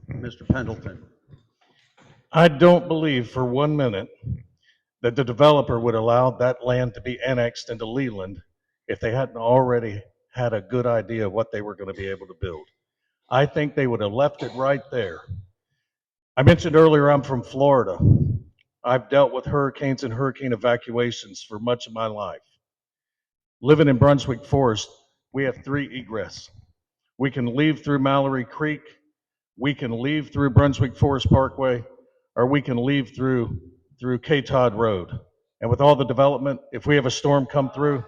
Mr. Pendleton. I don't believe for 1 minute that the developer would allow that land to be annexed into Leland if they hadn't already had a good idea of what they were going to be able to build. I think they would have left it right there. I mentioned earlier I'm from Florida. I've dealt with hurricanes and hurricane evacuations for much of my life. Living in Brunswick Forest, we have 3 egress. We can leave through Mallory Creek, we can leave through Brunswick Forest Parkway, or we can leave through K Todd Road. And with all the development, if we have a storm come through,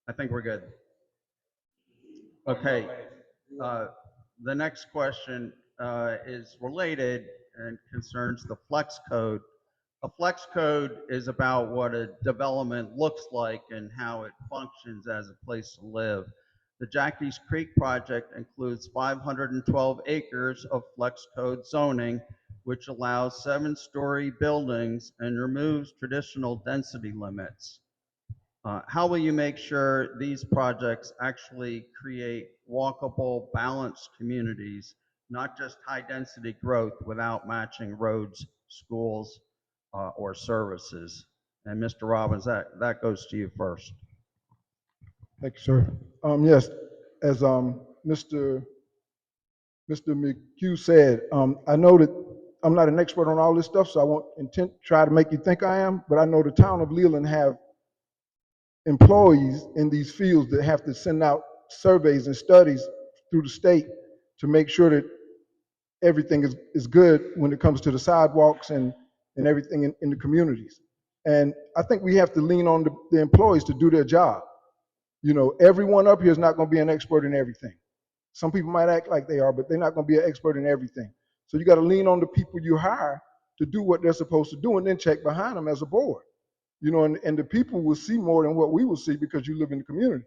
I think we're good. Okay. The next question is related and concerns the flex code. A flex code is about what a development looks like and how it functions as a place to live. The Jackie's Creek project includes 512 acres of flex code zoning, which allows 7-story buildings and removes traditional density limits. How will you make sure these projects actually create walkable, balanced communities, not just high-density growth without matching roads, schools, or services? And Mr. Robbins, that goes to you first. Thank you, sir. Yes, as Mr. McHugh said, I know that I'm not an expert on all this stuff, so I won't try to make you think I am, but I know the town of Leland have employees in these fields that have to send out surveys and studies through the state to make sure that everything is good when it comes to the sidewalks and everything in the communities. And I think we have to lean on the employees to do their job. You know, everyone up here is not going to be an expert in everything. Some people might act like they are, but they're not going to be an expert in everything. So you got to lean on the people you hire to do what they're supposed to do and then check behind them as a board. You know, and the people will see more than what we will see because you live in the community.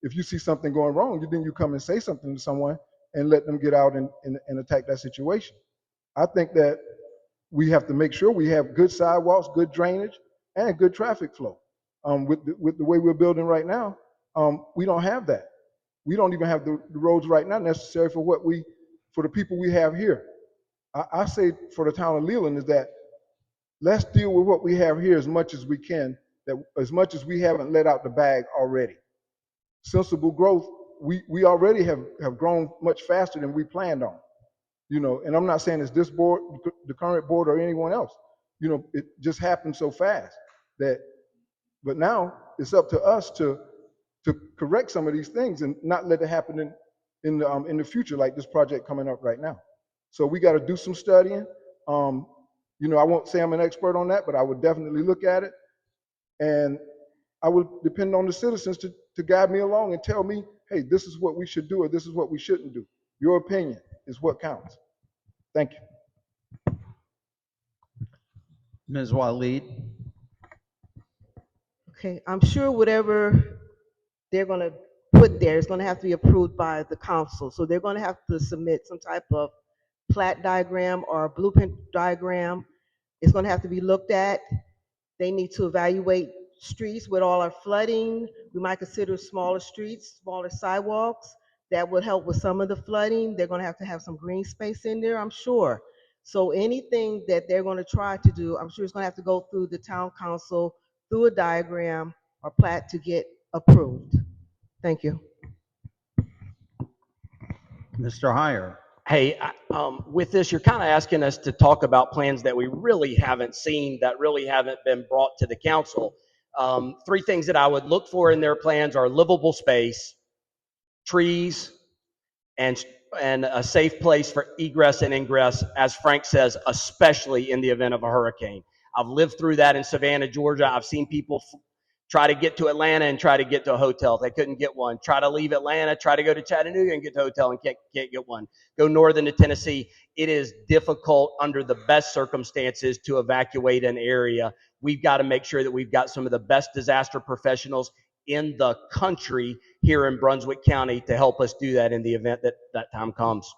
If you see something going wrong, then you come and say something to someone and let them get out and attack that situation. I think that we have to make sure we have good sidewalks, good drainage, and good traffic flow. With the way we're building right now, we don't have that. We don't even have the roads right now necessary for the people we have here. I say for the town of Leland is that let's deal with what we have here as much as we can, that as much as we haven't let out the bag already. Sensible growth, we already have grown much faster than we planned on. You know, and I'm not saying it's this board, the current board, or anyone else. You know, it just happened so fast but now it's up to us to correct some of these things and not let it happen in the future, like this project coming up right now. So we got to do some studying. You know, I won't say I'm an expert on that, but I would definitely look at it, and I would depend on the citizens to guide me along and tell me, hey, this is what we should do or this is what we shouldn't do. Your opinion is what counts. Thank you. Ms. Waleed? Okay, I'm sure whatever they're going to put there is going to have to be approved by the council. So they're going to have to submit some type of plat diagram or a blueprint diagram. It's going to have to be looked at. They need to evaluate streets with all our flooding. We might consider smaller streets, smaller sidewalks. That would help with some of the flooding. They're going to have some green space in there, I'm sure. So anything that they're going to try to do, I'm sure it's going to have to go through the town council, through a diagram or plat to get approved. Thank you. Mr. Hyer? Hey, with this, you're kind of asking us to talk about plans that we really haven't seen, that really haven't been brought to the council. Three things that I would look for in their plans are livable space, trees, and a safe place for egress and ingress, as Frank says, especially in the event of a hurricane. I've lived through that in Savannah, Georgia. I've seen people try to get to Atlanta and try to get to a hotel. They couldn't get one. Try to leave Atlanta, try to go to Chattanooga and get to a hotel and can't get one. Go northern to Tennessee. It is difficult under the best circumstances to evacuate an area. We've got to make sure that we've got some of the best disaster professionals in the country here in Brunswick County to help us do that in the event that that time comes.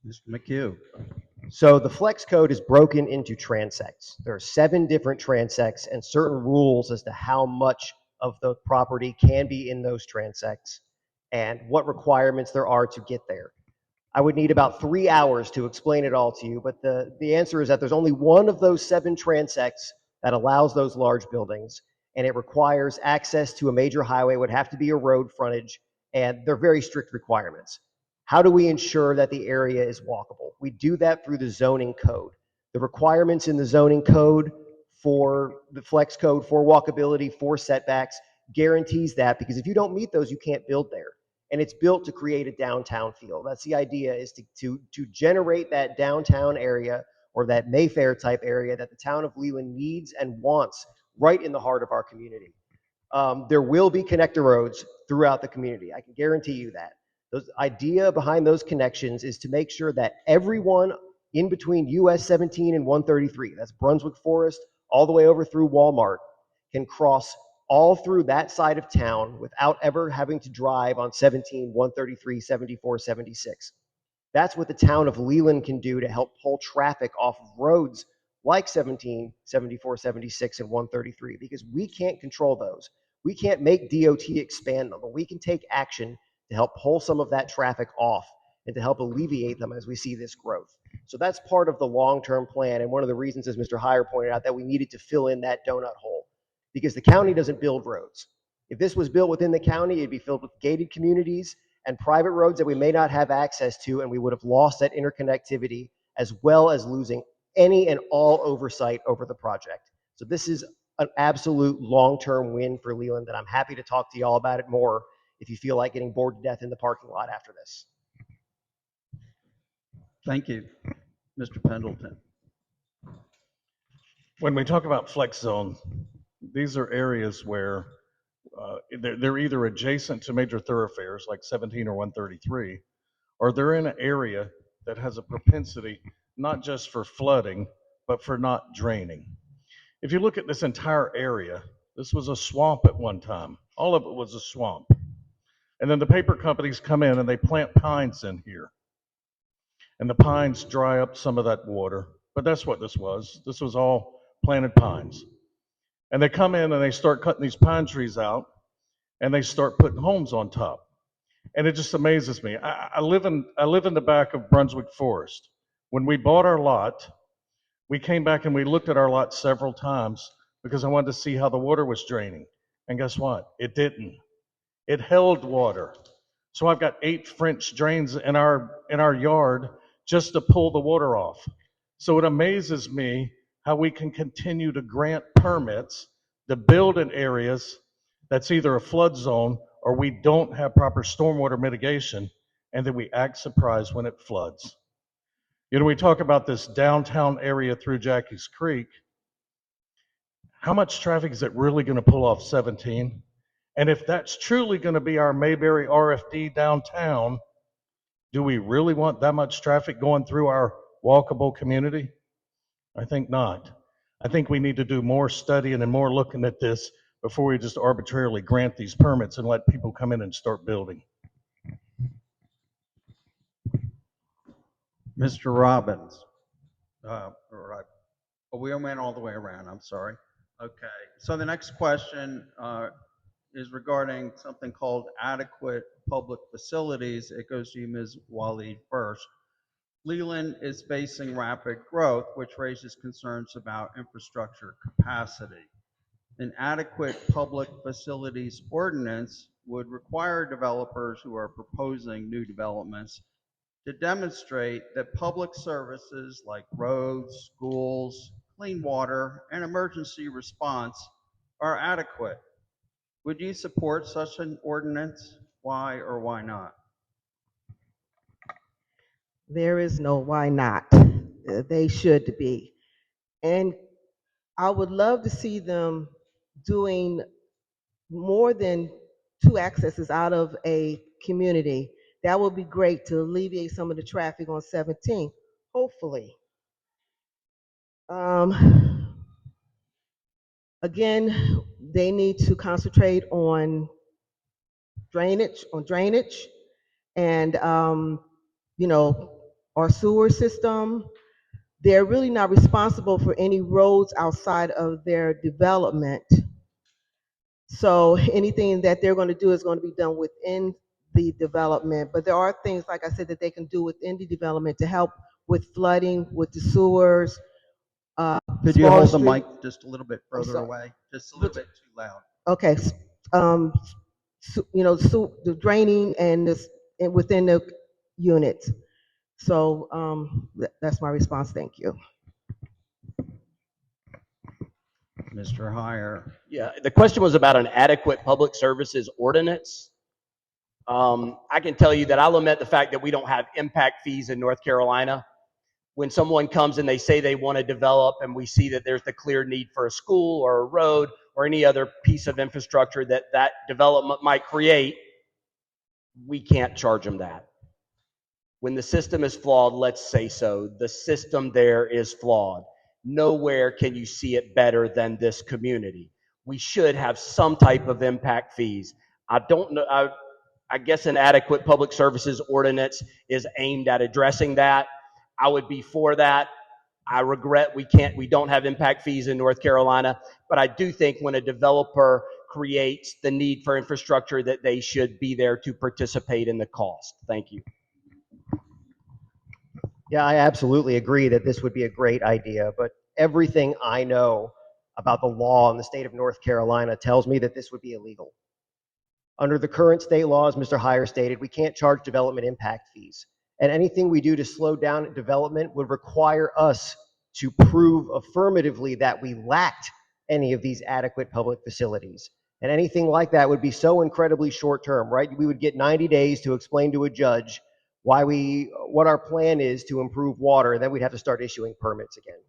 Mr. McHugh? So the flex code is broken into transects. There are 7 different transects and certain rules as to how much of the property can be in those transects and what requirements there are to get there. I would need about 3 hours to explain it all to you, but the answer is that there's only one of those 7 transects that allows those large buildings, and it requires access to a major highway, would have to be a road frontage, and they're very strict requirements. How do we ensure that the area is walkable? We do that through the zoning code. The requirements in the zoning code for the flex code, for walkability, for setbacks, guarantees that, because if you don't meet those, you can't build there. And it's built to create a downtown feel. That's the idea, is to generate that downtown area or that Mayfair type area that the town of Leland needs and wants right in the heart of our community. There will be connector roads throughout the community. I can guarantee you that. The idea behind those connections is to make sure that everyone in between US 17 and 133, that's Brunswick Forest, all the way over through Walmart, can cross all through that side of town without ever having to drive on 17, 133, 74, 76. That's what the town of Leland can do to help pull traffic off of roads like 17, 74, 76, and 133, because we can't control those. We can't make DOT expand them, but we can take action to help pull some of that traffic off and to help alleviate them as we see this growth. So that's part of the long-term plan, and one of the reasons, as Mr. Hyer pointed out, that we needed to fill in that donut hole, because the county doesn't build roads. If this was built within the county, it'd be filled with gated communities and private roads that we may not have access to, and we would have lost that interconnectivity as well as losing any and all oversight over the project. So this is an absolute long-term win for Leland, and I'm happy to talk to y'all about it more if you feel like getting bored to death in the parking lot after this. Thank you. Mr. Pendleton? When we talk about flex zone, these are areas where they're either adjacent to major thoroughfares like 17 or 133, or they're in an area that has a propensity not just for flooding, but for not draining. If you look at this entire area, this was a swamp at one time. All of it was a swamp. And then the paper companies come in and they plant pines in here. And the pines dry up some of that water. But that's what this was. This was all planted pines. And they come in and they start cutting these pine trees out and they start putting homes on top. And it just amazes me. I live in the back of Brunswick Forest. When we bought our lot, we came back and we looked at our lot several times because I wanted to see how the water was draining. And guess what? It didn't. It held water. So I've got 8 French drains in our yard just to pull the water off. So it amazes me how we can continue to grant permits to build in areas that's either a flood zone or we don't have proper stormwater mitigation, and then we act surprised when it floods. You know, we talk about this downtown area through Jackie's Creek. How much traffic is it really going to pull off 17? And if that's truly going to be our Mayberry RFD downtown, do we really want that much traffic going through our walkable community? I think not. I think we need to do more studying and more looking at this before we just arbitrarily grant these permits and let people come in and start building. Mr. Robbins. We went all the way around, I'm sorry. Okay, so the next question is regarding something called adequate public facilities. It goes to you, Ms. Waleed, first. Leland is facing rapid growth, which raises concerns about infrastructure capacity. An adequate public facilities ordinance would require developers who are proposing new developments to demonstrate that public services like roads, schools, clean water, and emergency response are adequate. Would you support such an ordinance? Why or why not? There is no why not. They should be. And I would love to see them doing more than 2 accesses out of a community. That would be great to alleviate some of the traffic on 17, hopefully. Again, they need to concentrate on drainage, and you know, our sewer system. They're really not responsible for any roads outside of their development. So anything that they're going to do is going to be done within the development. But there are things, like I said, that they can do within the development to help with flooding, with the sewers. Could you hold the mic just a little bit further sorry. away? Just a little bit too loud. Okay, you know, the draining and this and within the units. So that's my response. Thank you. Mr. Hyer. Yeah, the question was about an adequate public services ordinance. I can tell you that I lament the fact that we don't have impact fees in North Carolina. When someone comes and they say they want to develop and we see that there's the clear need for a school or a road or any other piece of infrastructure that that development might create, we can't charge them that. When the system is flawed, let's say so. The system there is flawed. Nowhere can you see it better than this community. We should have some type of impact fees. I don't know. I guess an adequate public services ordinance is aimed at addressing that. I would be for that. I regret we don't have impact fees in North Carolina, but I do think when a developer creates the need for infrastructure that they should be there to participate in the cost. Thank you. Yeah, I absolutely agree that this would be a great idea, but everything I know about the law in the state of North Carolina tells me that this would be illegal. Under the current state laws, Mr. Hyer stated, we can't charge development impact fees. And anything we do to slow down development would require us to prove affirmatively that we lacked any of these adequate public facilities. And anything like that would be so incredibly short term, right? We would get 90 days to explain to a judge what our plan is to improve water, and then we'd have to start issuing permits again.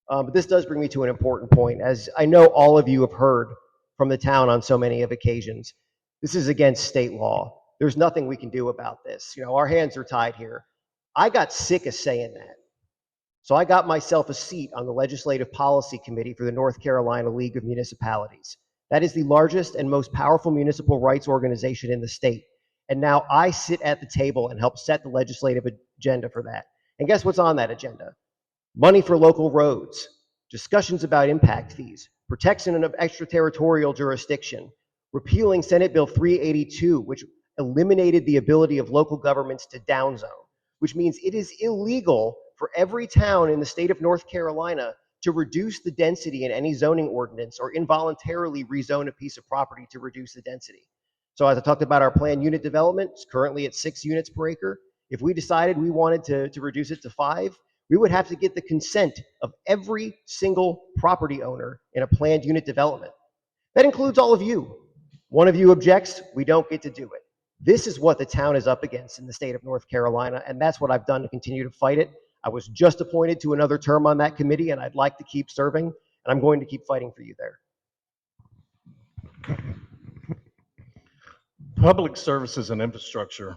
But this does bring me to an important point. As I know all of you have heard from the town on so many of occasions. This is against state law. There's nothing we can do about this. Our hands are tied here. I got sick of saying that. So I got myself a seat on the Legislative Policy Committee for the North Carolina League of Municipalities. That is the largest and most powerful municipal rights organization in the state. And now I sit at the table and help set the legislative agenda for that. And guess what's on that agenda? Money for local roads, discussions about impact fees, protection of extraterritorial jurisdiction, repealing Senate Bill 382, which eliminated the ability of local governments to downzone, which means it is illegal for every town in the state of North Carolina to reduce the density in any zoning ordinance or involuntarily rezone a piece of property to reduce the density. So as I talked about our planned unit development, it's currently at 6 units per acre. If we decided we wanted to reduce it to 5, we would have to get the consent of every single property owner in a planned unit development. That includes all of you. One of you objects, we don't get to do it. This is what the town is up against in the state of North Carolina, and that's what I've done to continue to fight it. I was just appointed to another term on that committee, and I'd like to keep serving, and I'm going to keep fighting for you there. Public services and infrastructure,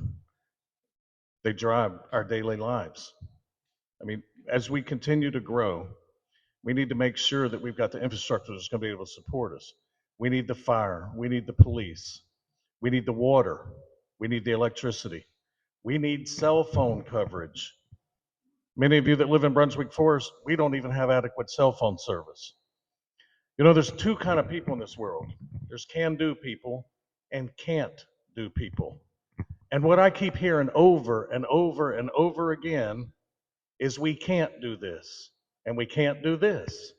they drive our daily lives. I mean, as we continue to grow, we need to make sure that we've got the infrastructure that's going to be able to support us. We need the fire, we need the police, we need the water, we need the electricity, we need cell phone coverage. Many of you that live in Brunswick Forest, we don't even have adequate cell phone service. There's two kind of people in this world. There's can-do people and can't-do people. And what I keep hearing over and over and over again is we can't do this, and we can't do this.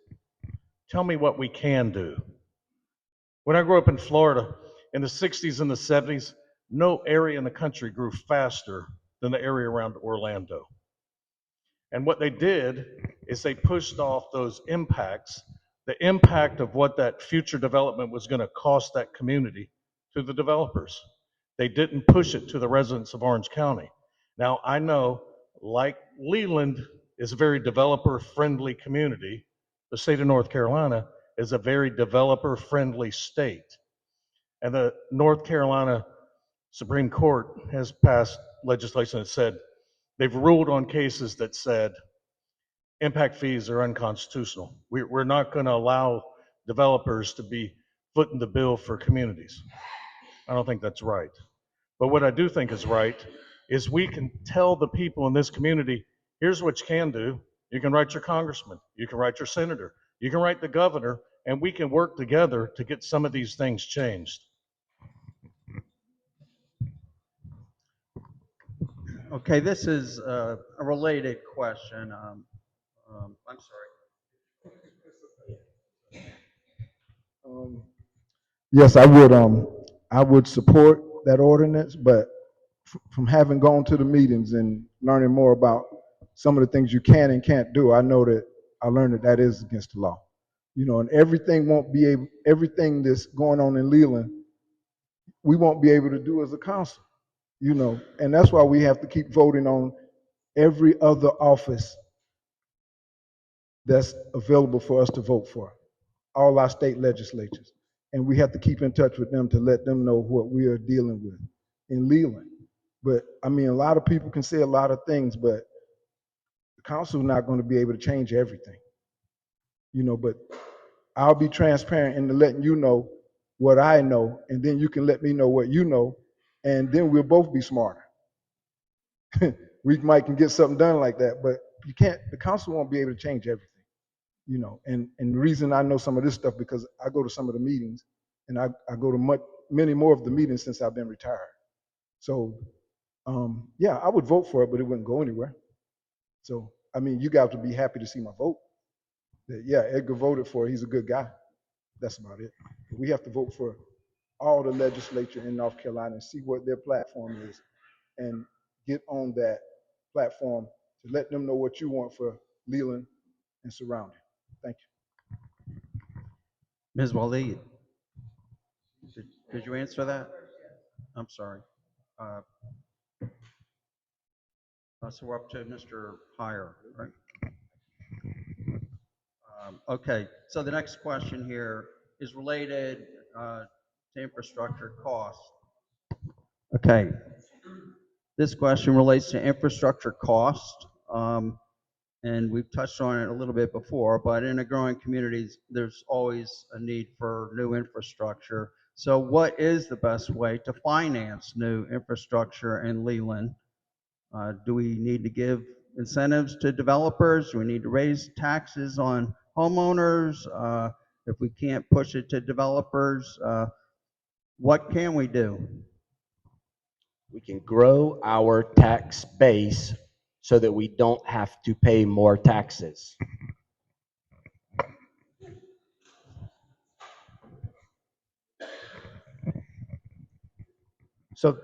Tell me what we can do. When I grew up in Florida in the 60s and the 70s, no area in the country grew faster than the area around Orlando. And what they did is they pushed off those impacts, the impact of what that future development was going to cost that community, to the developers. They didn't push it to the residents of Orange County. Now, I know, like Leland is a very developer-friendly community, the state of North Carolina is a very developer-friendly state. And the North Carolina Supreme Court has passed legislation that said, they've ruled on cases that said impact fees are unconstitutional. We're not going to allow developers to be footing the bill for communities. I don't think that's right. But what I do think is right is we can tell the people in this community, here's what you can do. You can write your congressman, you can write your senator, you can write the governor, and we can work together to get some of these things changed. Okay, this is a related question. I'm sorry. Yes, I would support that ordinance, but from having gone to the meetings and learning more about some of the things you can and can't do, I learned that that is against the law. And everything that's going on in Leland, we won't be able to do as a council, and that's why we have to keep voting on every other office that's available for us to vote for, all our state legislatures. And we have to keep in touch with them to let them know what we are dealing with in Leland. But I mean, a lot of people can say a lot of things, but the council is not going to be able to change everything, but I'll be transparent in letting you know what I know, and then you can let me know what you know, and then we'll both be smarter. We might can get something done like that, but the council won't be able to change everything. And the reason I know some of this stuff because I go to some of the meetings, and I go to many more of the meetings since I've been retired. So, yeah, I would vote for it, but it wouldn't go anywhere. So, I mean, you guys would be happy to see my vote. That, yeah, Edgar voted for it. He's a good guy. That's about it. We have to vote for all the legislature in North Carolina and see what their platform is and get on that platform to let them know what you want for Leland and surrounding. Thank you. Ms. Waleed, did you answer that? I'm sorry. So we're up to Mr. Hyer, right? Okay, so the next question here is related to infrastructure costs. Okay, this question relates to infrastructure cost. And we've touched on it a little bit before, but in a growing community, there's always a need for new infrastructure. So what is the best way to finance new infrastructure in Leland? Do we need to give incentives to developers? Do we need to raise taxes on homeowners? If we can't push it to developers, what can we do? We can grow our tax base so that we don't have to pay more taxes. So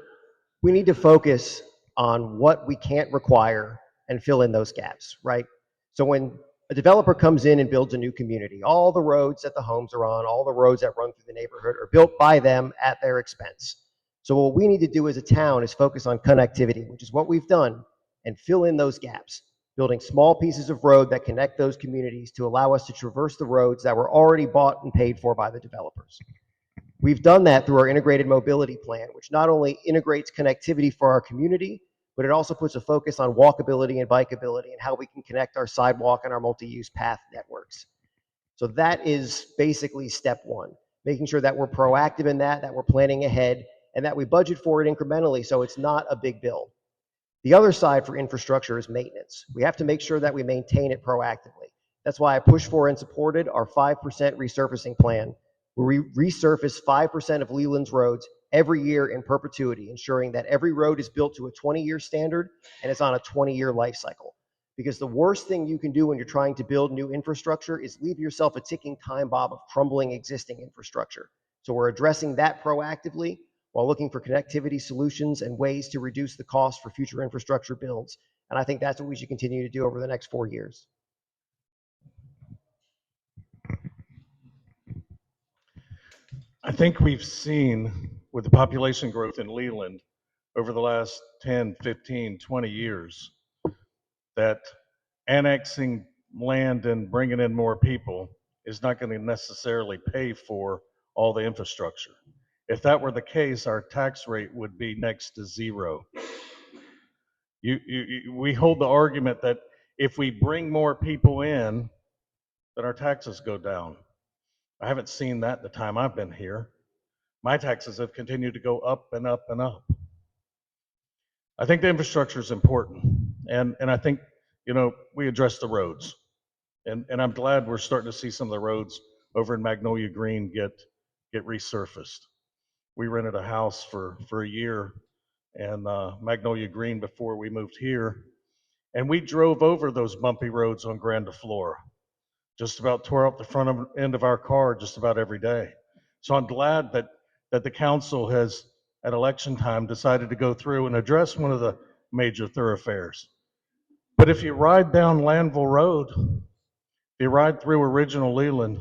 we need to focus on what we can't require and fill in those gaps, right? So when a developer comes in and builds a new community, all the roads that the homes are on, all the roads that run through the neighborhood are built by them at their expense. So what we need to do as a town is focus on connectivity, which is what we've done, and fill in those gaps, building small pieces of road that connect those communities to allow us to traverse the roads that were already bought and paid for by the developers. We've done that through our integrated mobility plan, which not only integrates connectivity for our community, but it also puts a focus on walkability and bikeability and how we can connect our sidewalk and our multi-use path networks. So that is basically step one, making sure that we're proactive in that we're planning ahead, and that we budget for it incrementally so it's not a big bill. The other side for infrastructure is maintenance. We have to make sure that we maintain it proactively. That's why I pushed for and supported our 5% resurfacing plan, where we resurface 5% of Leland's roads every year in perpetuity, ensuring that every road is built to a 20-year standard and it's on a 20-year life cycle. Because the worst thing you can do when you're trying to build new infrastructure is leave yourself a ticking time bomb of crumbling existing infrastructure. So we're addressing that proactively while looking for connectivity solutions and ways to reduce the cost for future infrastructure builds. And I think that's what we should continue to do over the next 4 years. I think we've seen with the population growth in Leland over the last 10, 15, 20 years that annexing land and bringing in more people is not going to necessarily pay for all the infrastructure. If that were the case, our tax rate would be next to zero. We hold the argument that if we bring more people in, then our taxes go down. I haven't seen that the time I've been here. My taxes have continued to go up and up and up. I think the infrastructure is important, and I think, we address the roads, and I'm glad we're starting to see some of the roads over in Magnolia Green get resurfaced. We rented a house for a year in Magnolia Green before we moved here, and we drove over those bumpy roads on Grandiflora. Just about tore up the front end of our car just about every day. So I'm glad that the council has, at election time, decided to go through and address one of the major thoroughfares. But if you ride down Lanville Road, if you ride through original Leland,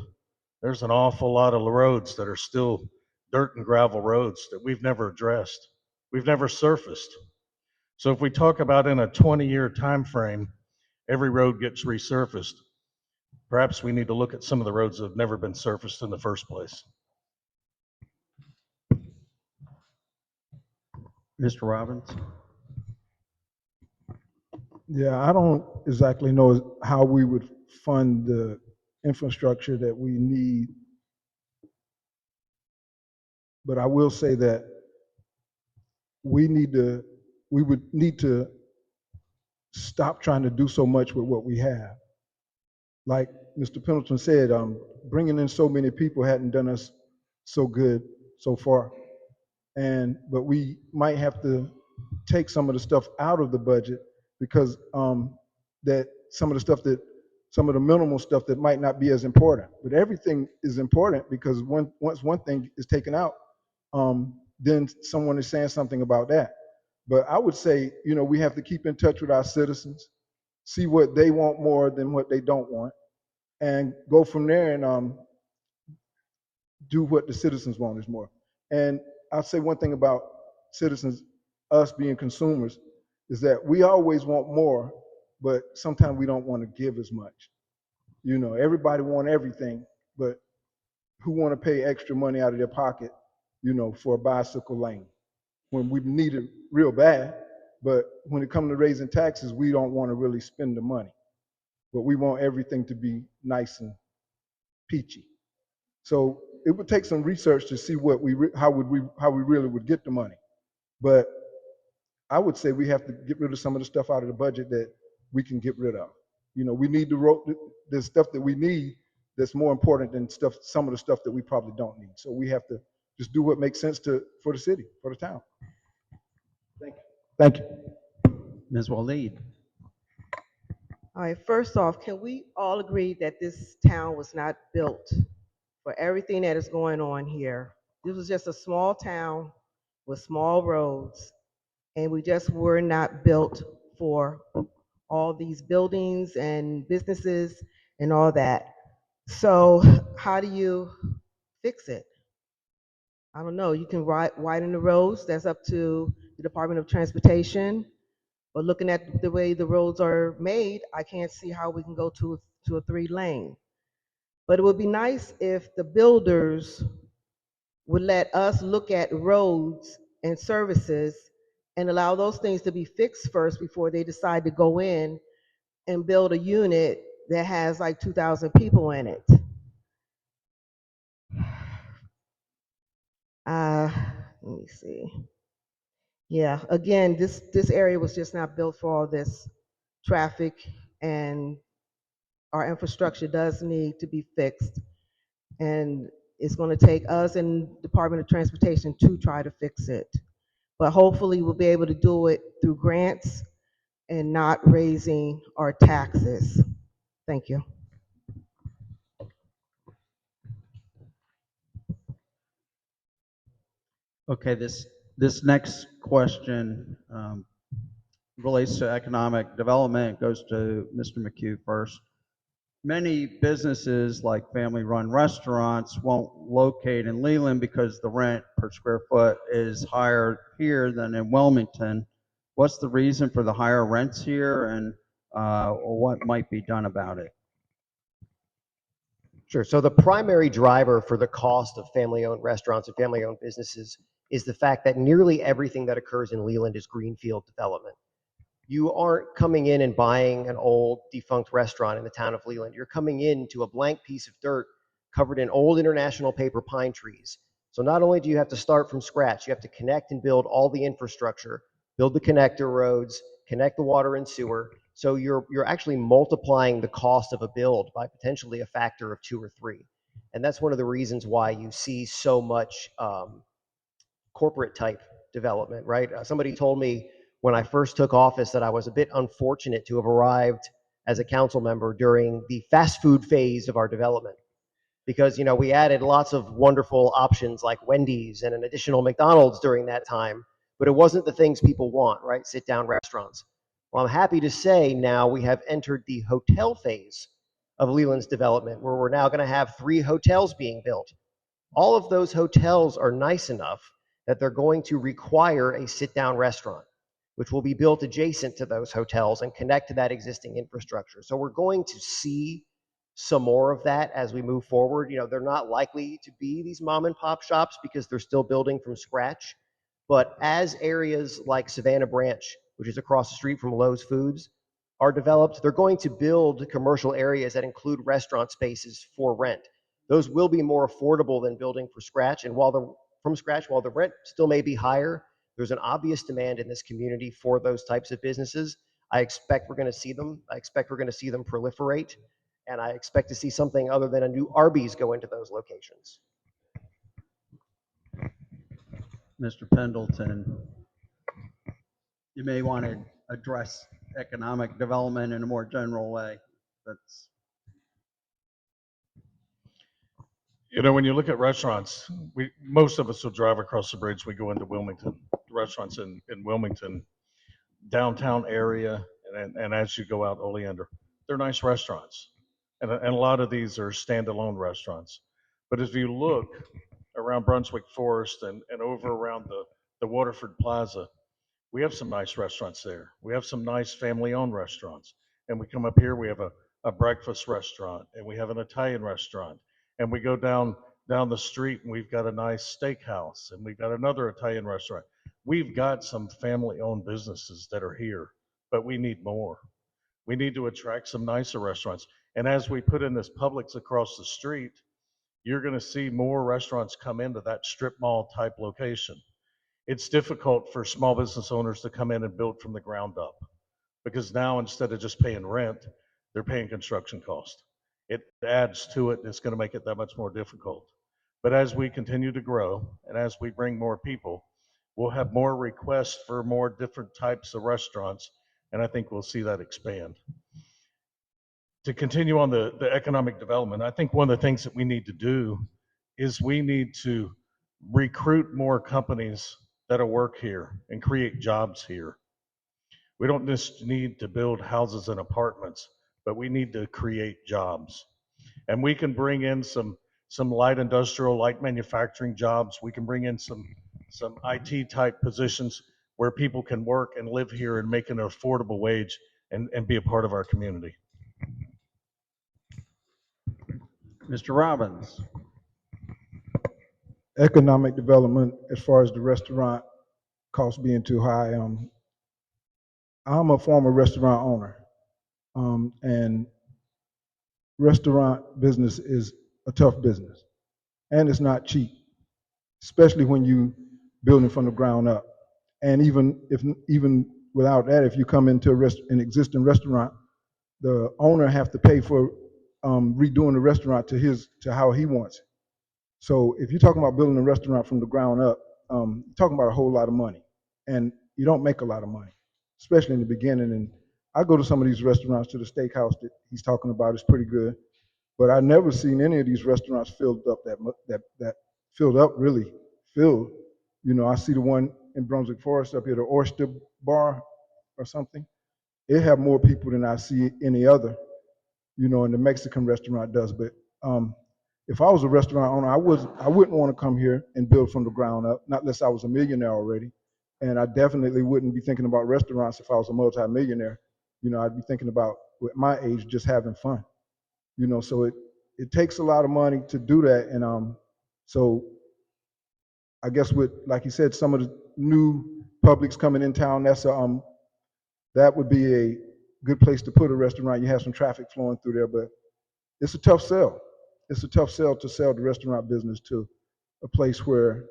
there's an awful lot of roads that are still dirt and gravel roads that we've never addressed. We've never surfaced. So if we talk about in a 20-year time frame, every road gets resurfaced, perhaps we need to look at some of the roads that have never been surfaced in the first place. Mr. Robbins? Yeah, I don't exactly know how we would fund the infrastructure that we need, but I will say that we would need to stop trying to do so much with what we have. Like Mr. Pendleton said, bringing in so many people hadn't done us so good so far. But we might have to take some of the stuff out of the budget because that some of the minimal stuff that might not be as important. But everything is important because once one thing is taken out, then someone is saying something about that. But I would say, we have to keep in touch with our citizens, see what they want more than what they don't want, and go from there and do what the citizens want is more. And I'll say one thing about citizens, us being consumers, is that we always want more, but sometimes we don't want to give as much. Everybody wants everything, but who want to pay extra money out of their pocket, for a bicycle lane when we need it real bad. But when it comes to raising taxes, we don't want to really spend the money, but we want everything to be nice and peachy. So it would take some research to see how we really would get the money. But I would say we have to get rid of some of the stuff out of the budget that we can get rid of. We need the stuff that we need that's more important than some of the stuff that we probably don't need. So we have to just do what makes sense for the city, for the town. Thank you. Thank you. Ms. Waleed. All right, first off, can we all agree that this town was not built for everything that is going on here? This was just a small town with small roads, and we just were not built for all these buildings and businesses and all that. So how do you fix it? I don't know. You can widen the roads. That's up to the Department of Transportation. But looking at the way the roads are made, I can't see how we can go to a 3-lane. But it would be nice if the builders would let us look at roads and services and allow those things to be fixed first before they decide to go in and build a unit that has like 2,000 people in it. Let me see. Yeah, again, this area was just not built for all this traffic, and our infrastructure does need to be fixed. And it's going to take us and Department of Transportation to try to fix it. But hopefully we'll be able to do it through grants and not raising our taxes. Thank you. Okay, this next question relates to economic development. It goes to Mr. McHugh first. Many businesses like family-run restaurants won't locate in Leland because the rent per square foot is higher here than in Wilmington. What's the reason for the higher rents here, and what might be done about it? Sure. So the primary driver for the cost of family-owned restaurants and family-owned businesses is the fact that nearly everything that occurs in Leland is greenfield development. You aren't coming in and buying an old defunct restaurant in the town of Leland. You're coming into a blank piece of dirt covered in old international paper pine trees. So not only do you have to start from scratch, you have to connect and build all the infrastructure, build the connector roads, connect the water and sewer. So you're actually multiplying the cost of a build by potentially a factor of 2 or 3. And that's one of the reasons why you see so much corporate type development, right? Somebody told me when I first took office that I was a bit unfortunate to have arrived as a council member during the fast food phase of our development, because we added lots of wonderful options like Wendy's and an additional McDonald's during that time, but it wasn't the things people want, right? Sit down restaurants. Well, I'm happy to say now we have entered the hotel phase of Leland's development, where we're now going to have 3 hotels being built. All of those hotels are nice enough that they're going to require a sit-down restaurant, which will be built adjacent to those hotels and connect to that existing infrastructure. So we're going to see some more of that as we move forward. They're not likely to be these mom and pop shops because they're still building from scratch. But as areas like Savannah Branch, which is across the street from Lowe's Foods, are developed, they're going to build commercial areas that include restaurant spaces for rent. Those will be more affordable than building from scratch. And while the rent still may be higher, there's an obvious demand in this community for those types of businesses. I expect we're going to see them. I expect we're going to see them proliferate. And I expect to see something other than a new Arby's go into those locations. Mr. Pendleton, you may want to address economic development in a more general way. That's When you look at restaurants, most of us will drive across the bridge. We go into Wilmington, restaurants in Wilmington, downtown area, and as you go out Oleander, they're nice restaurants. And a lot of these are standalone restaurants. But if you look around Brunswick Forest and over around the Waterford Plaza, we have some nice restaurants there. We have some nice family-owned restaurants. And we come up here, we have a breakfast restaurant, and we have an Italian restaurant. And we go down down the street and we've got a nice steakhouse and we've got another Italian restaurant. We've got some family-owned businesses that are here, but we need more. We need to attract some nicer restaurants. And as we put in this Publix across the street, you're going to see more restaurants come into that strip mall type location. It's difficult for small business owners to come in and build from the ground up because now instead of just paying rent, they're paying construction cost. It adds to it and it's going to make it that much more difficult. But as we continue to grow and as we bring more people, we'll have more requests for more different types of restaurants, and I think we'll see that expand. To continue on the economic development, I think one of the things that we need to do is we need to recruit more companies that'll work here and create jobs here. We don't just need to build houses and apartments, but we need to create jobs. And we can bring in some light industrial, light manufacturing jobs. We can bring in some IT type positions where people can work and live here and make an affordable wage and be a part of our community. Mr. Robbins. Economic development, as far as the restaurant costs being too high. I'm a former restaurant owner, and restaurant business is a tough business, and it's not cheap, especially when you building from the ground up. And even without that, if you come into an existing restaurant, the owner have to pay for redoing the restaurant to how he wants it. So if you're talking about building a restaurant from the ground up, you're talking about a whole lot of money, and you don't make a lot of money, especially in the beginning. And I go to some of these restaurants, to the steakhouse that he's talking about. It's pretty good, but I never seen any of these restaurants filled up that filled up really filled. You know, I see the one in Brunswick Forest up here, the Oyster Bar or something. It have more people than I see any other, you know, and the Mexican restaurant does. But if I was a restaurant owner, I wouldn't want to come here and build from the ground up, not unless I was a millionaire already. And I definitely wouldn't be thinking about restaurants if I was a multimillionaire. You know, I'd be thinking about, at my age, just having fun. You know, so it takes a lot of money to do that. And so I guess with, like you said, some of the new Publix coming in town, that would be a good place to put a restaurant. You have some traffic flowing through there, but it's a tough sell. It's a tough sell to sell the restaurant business to a place where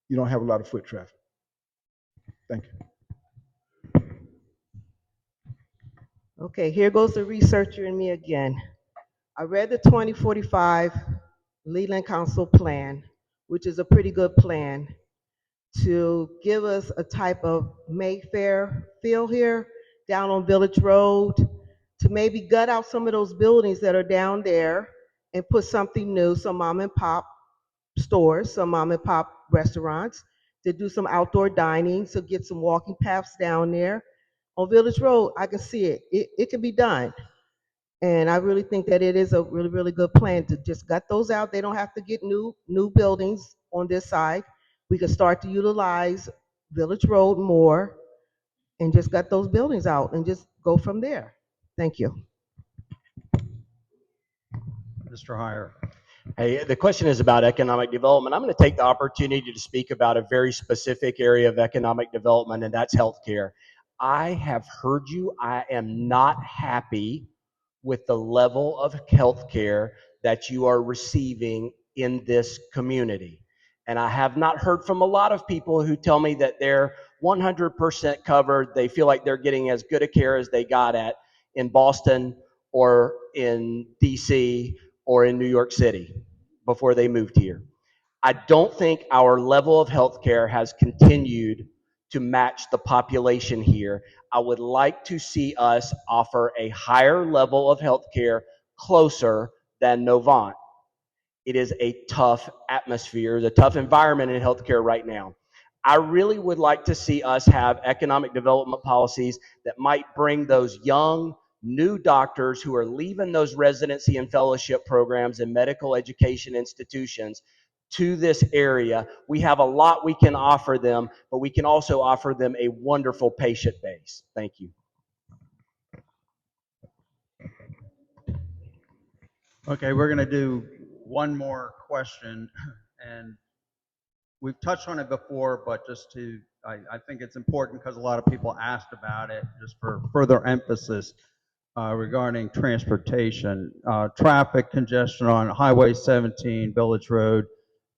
you don't have a lot of foot traffic. Thank you. Okay, here goes the researcher in me again. I read the 2045 Leland Council plan, which is a pretty good plan to give us a type of Mayfair feel here down on Village Road, to maybe gut out some of those buildings that are down there and put something new, some mom and pop stores, some mom and pop restaurants, to do some outdoor dining, so get some walking paths down there. On Village Road, I can see it. It can be done. And I really think that it is a really, really good plan to just gut those out. They don't have to get new buildings on this side. We can start to utilize Village Road more and just gut those buildings out and just go from there. Thank you. Mr. Hyer. Hey, the question is about economic development. I'm going to take the opportunity to speak about a very specific area of economic development, and that's healthcare. I have heard you. I am not happy with the level of healthcare that you are receiving in this community. And I have not heard from a lot of people who tell me that they're 100% covered. They feel like they're getting as good a care as they got at in Boston or in DC or in New York City before they moved here. I don't think our level of healthcare has continued to match the population here. I would like to see us offer a higher level of healthcare closer than Novant. It is a tough atmosphere, the tough environment in healthcare right now. I really would like to see us have economic development policies that might bring those young, new doctors who are leaving those residency and fellowship programs and medical education institutions to this area. We have a lot we can offer them, but we can also offer them a wonderful patient base. Thank you. Okay, we're going to do one more question, and we've touched on it before, but I think it's important because a lot of people asked about it, just for further emphasis regarding transportation. Traffic congestion on Highway 17, Village Road,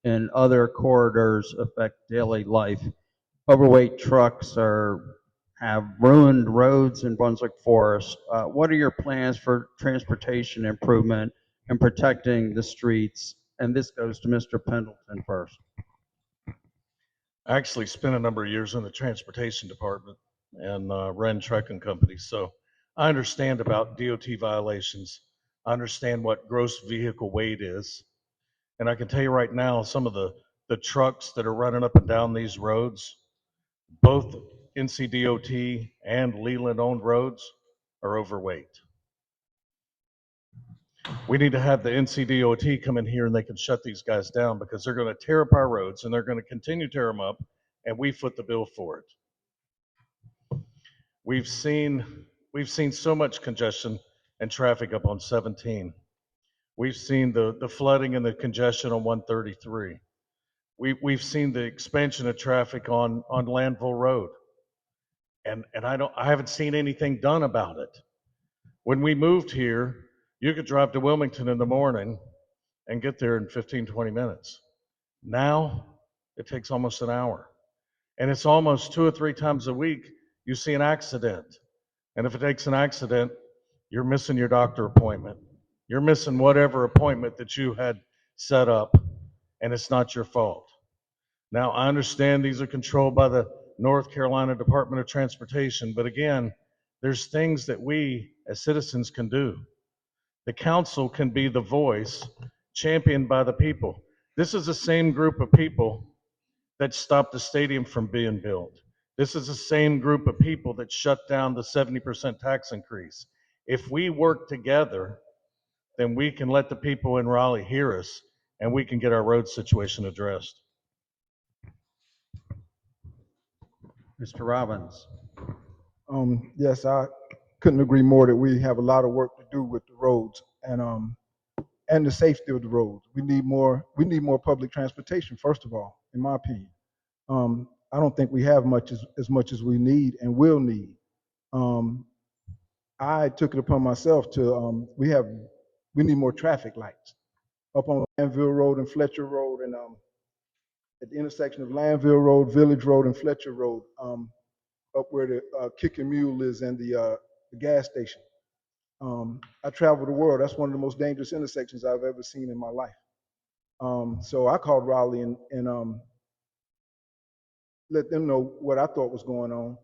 and other corridors affect daily life. Overweight trucks have ruined roads in Brunswick Forest. What are your plans for transportation improvement and protecting the streets? And this goes to Mr. Pendleton first. I actually spent a number of years in the transportation department and ran trucking companies. So I understand about DOT violations. I understand what gross vehicle weight is. And I can tell you right now, some of the trucks that are running up and down these roads, both NCDOT and Leland owned roads, are overweight. We need to have the NCDOT come in here and they can shut these guys down, because they're going to tear up our roads and they're going to continue to tear them up, and we foot the bill for it. We've seen so much congestion and traffic up on 17. We've seen the flooding and the congestion on 133. We've seen the expansion of traffic on Landville Road, and I haven't seen anything done about it. When we moved here, you could drive to Wilmington in the morning and get there in 15, 20 minutes. Now it takes almost an hour, and it's almost 2 or 3 times a week you see an accident. And if it takes an accident, you're missing your doctor appointment. You're missing whatever appointment that you had set up, and it's not your fault. Now, I understand these are controlled by the North Carolina Department of Transportation, but again, there's things that we as citizens can do. The council can be the voice championed by the people. This is the same group of people that stopped the stadium from being built. This is the same group of people that shut down the 70% tax increase. If we work together, then we can let the people in Raleigh hear us, and we can get our road situation addressed. Mr. Robbins. Yes, I couldn't agree more that we have a lot of work to do with the roads and the safety of the roads. We need more public transportation, first of all, in my opinion. I don't think we have as much as we need and will need. I took it upon myself to we need more traffic lights up on Lanville Road and Fletcher Road, and at the intersection of Lanville Road, Village Road, and Fletcher Road, up where the Kicking Mule is and the gas station. I travel the world. That's one of the most dangerous intersections I've ever seen in my life. So I called Raleigh and let them know what I thought was going on,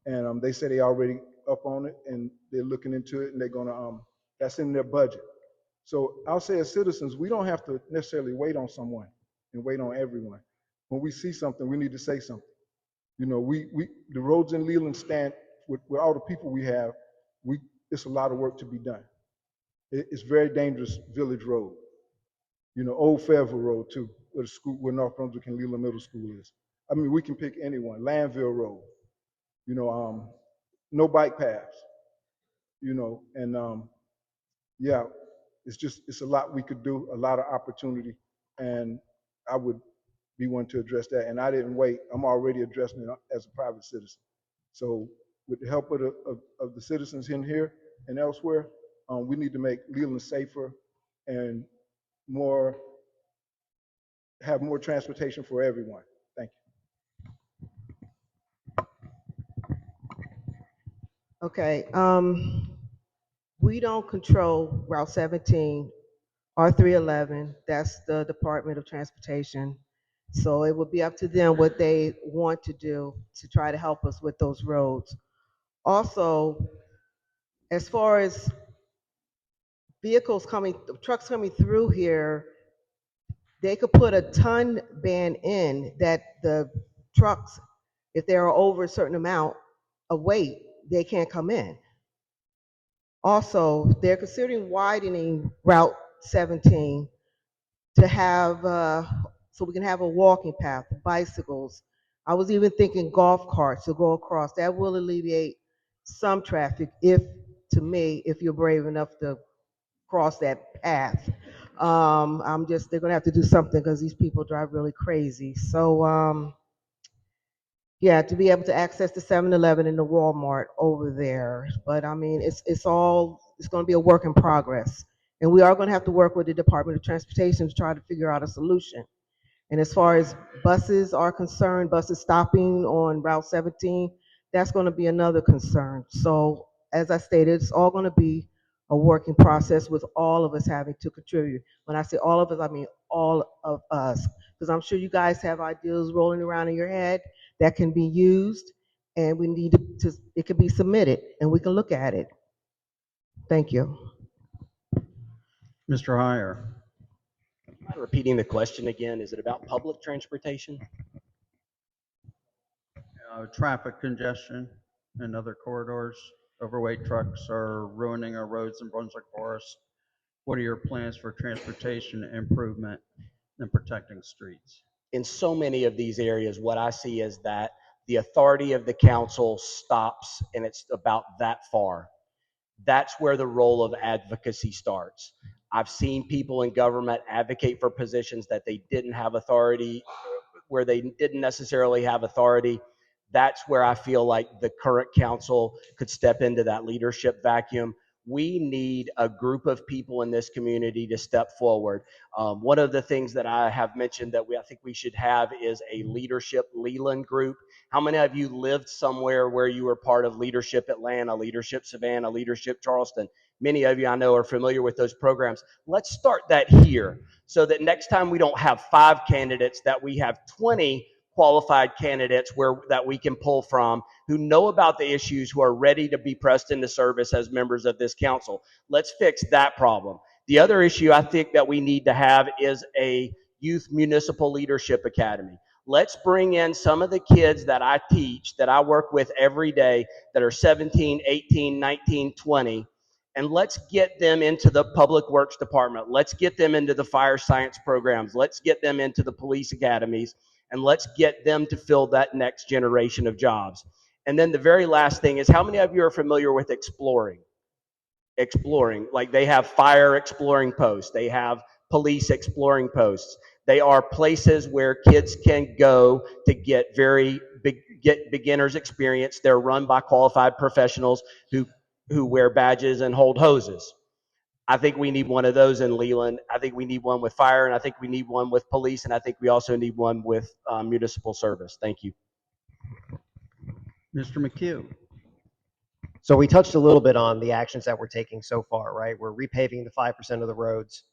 and they said they already up on it and they're looking into it, and they're gonna that's in their budget. So I'll say, as citizens, we don't have to necessarily wait on someone and wait on everyone. When we see something, we need to say something. You know, the roads in Leland stand with all the people we have. It's a lot of work to be done. It's very dangerous, Village Road. You know, Old Fayetteville Road too, where North Brunswick and Leland Middle School is. I mean, we can pick anyone. Lanville Road. You know, no bike paths. You know, and yeah, it's a lot we could do, a lot of opportunity, and I would be one to address that. And I didn't wait. I'm already addressing it as a private citizen. So with the help of the citizens in here and elsewhere, we need to make Leland safer and have more transportation for everyone. Thank you. Okay, we don't control Route 17 or 311. That's the Department of Transportation. So it would be up to them what they want to do to try to help us with those roads. Also, as far as trucks coming through here, they could put a ton ban in that the trucks, if they are over a certain amount of weight, they can't come in. Also, they're considering widening Route 17 to have, so we can have a walking path, bicycles. I was even thinking golf carts to go across. That will alleviate some traffic if you're brave enough to cross that path. they're gonna have to do something because these people drive really crazy. So, yeah, to be able to access the 7-Eleven and the Walmart over there. But I mean, it's going to be a work in progress. And we are going to have to work with the Department of Transportation to try to figure out a solution. And as far as buses are concerned, buses stopping on Route 17, that's going to be another concern. So as I stated, it's all going to be a working process with all of us having to contribute. When I say all of us, I mean all of us, because I'm sure you guys have ideas rolling around in your head that can be used, and we need to it can be submitted, and we can look at it. Thank you. Mr. Hyer. Repeating the question again, is it about public transportation? Traffic congestion in other corridors. Overweight trucks are ruining our roads in Brunswick Forest. What are your plans for transportation improvement and protecting streets? In so many of these areas, what I see is that the authority of the council stops and it's about that far. That's where the role of advocacy starts. I've seen people in government advocate for positions that they didn't have authority, where they didn't necessarily have authority. That's where I feel like the current council could step into that leadership vacuum. We need a group of people in this community to step forward. One of the things that I have mentioned that I think we should have is a leadership Leland group. How many of you lived somewhere where you were part of Leadership Atlanta, Leadership Savannah, Leadership Charleston? Many of you I know are familiar with those programs. Let's start that here so that next time we don't have 5 candidates, that we have 20 qualified candidates that we can pull from, who know about the issues, who are ready to be pressed into service as members of this council. Let's fix that problem. The other issue I think that we need to have is a youth municipal leadership academy. Let's bring in some of the kids that I teach, that I work with every day, that are 17, 18, 19, 20, and let's get them into the public works department. Let's get them into the fire science programs. Let's get them into the police academies, and let's get them to fill that next generation of jobs. And then the very last thing is, how many of you are familiar with exploring? Exploring, like they have fire exploring posts, they have police exploring posts. They are places where kids can go to get get beginners experience. They're run by qualified professionals who wear badges and hold hoses. I think we need one of those in Leland. I think we need one with fire, and I think we need one with police, and I think we also need one with municipal service. Thank you. Mr. McHugh. So we touched a little bit on the actions that we're taking so far, right? We're repaving the 5% of the roads.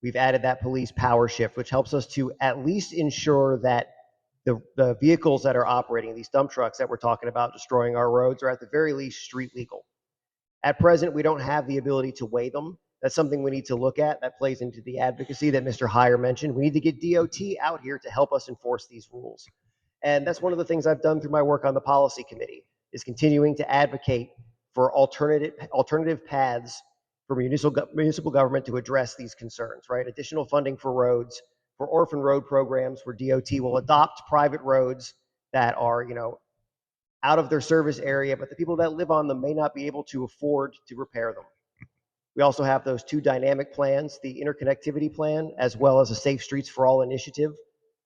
We've added that police power shift, which helps us to at least ensure that the vehicles that are operating, these dump trucks that we're talking about destroying our roads, are at the very least street legal. At present, we don't have the ability to weigh them. That's something we need to look at. That plays into the advocacy that Mr. Hyer mentioned. We need to get DOT out here to help us enforce these rules. And that's one of the things I've done through my work on the policy committee, is continuing to advocate for alternative paths for municipal government to address these concerns, right? Additional funding for roads, for orphan road programs where DOT will adopt private roads that are, out of their service area, but the people that live on them may not be able to afford to repair them. We also have those 2 dynamic plans, the interconnectivity plan, as well as a Safe Streets for All initiative.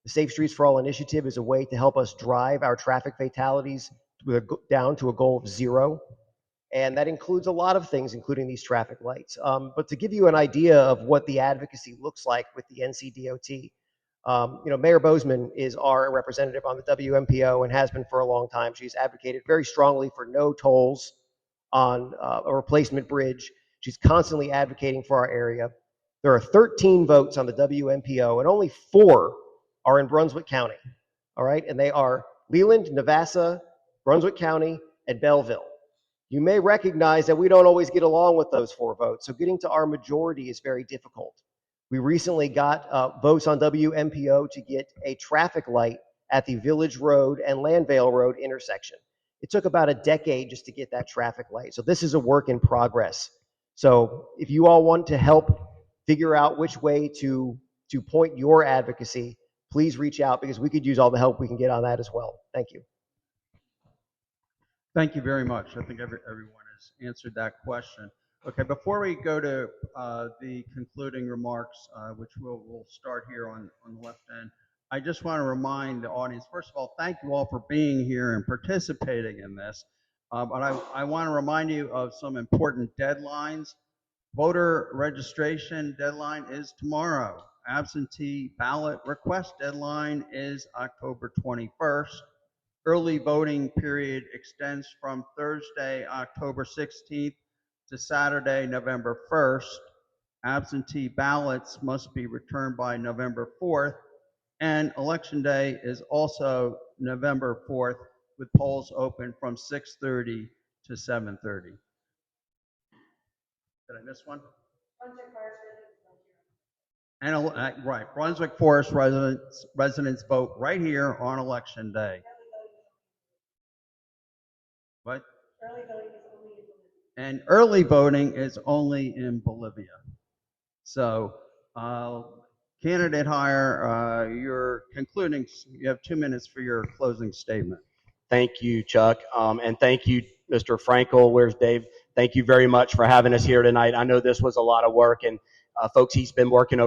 The Safe Streets for All initiative is a way to help us drive our traffic fatalities down to a goal of 0. And that includes a lot of things, including these traffic lights. But to give you an idea of what the advocacy looks like with the NCDOT, Mayor Bozeman is our representative on the WMPO and has been for a long time. She's advocated very strongly for no tolls on a replacement bridge. She's constantly advocating for our area. There are 13 votes on the WMPO, and only 4 are in Brunswick County, all right? And they are Leland, Navassa, Brunswick County, and Belleville. You may recognize that we don't always get along with those 4 votes, so getting to our majority is very difficult. We recently got votes on WMPO to get a traffic light at the Village Road and Landvale Road intersection. It took about a decade just to get that traffic light. So this is a work in progress. So if you all want to help figure out which way to point your advocacy, please reach out, because we could use all the help we can get on that as well. Thank you. Thank you very much. I think everyone has answered that question. Okay, before we go to the concluding remarks, which we'll start here on the left end, I just want to remind the audience, first of all, thank you all for being here and participating in this. But I want to remind you of some important deadlines. Voter registration deadline is tomorrow. Absentee ballot request deadline is October 21st. Early voting period extends from Thursday, October 16th to Saturday, November 1st. Absentee ballots must be returned by November 4th. And Election Day is also November 4th, with polls open from 6:30 to 7:30. Did I miss one? And right, Brunswick Forest residents vote right here on Election Day. What? And early voting is only in Bolivia. So, candidate Hyer, you're concluding. You have 2 minutes for your closing statement. Thank you, Chuck. And thank you, Mr. Frankel. Where's Dave? Thank you very much for having us here tonight. I know this was a lot of work, and folks, he's been working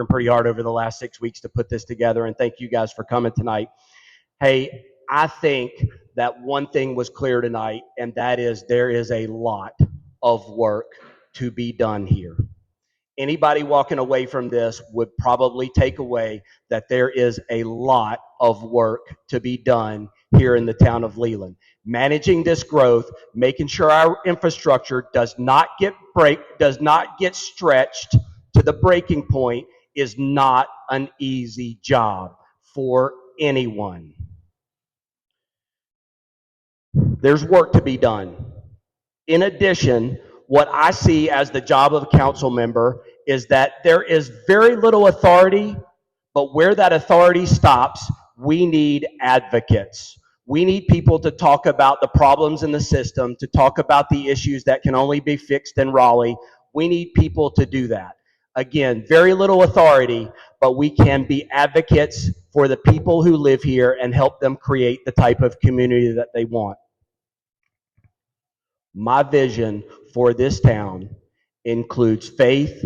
pretty hard over the last 6 weeks to put this together. And thank you guys for coming tonight. Hey, I think that one thing was clear tonight, and that is there is a lot of work to be done here. Anybody walking away from this would probably take away that there is a lot of work to be done here in the town of Leland. Managing this growth, making sure our infrastructure does not get stretched to the breaking point is not an easy job for anyone. There's work to be done. In addition, what I see as the job of a council member is that there is very little authority, but where that authority stops, we need advocates. We need people to talk about the problems in the system, to talk about the issues that can only be fixed in Raleigh. We need people to do that. Again, very little authority, but we can be advocates for the people who live here and help them create the type of community that they want. My vision for this town includes faith,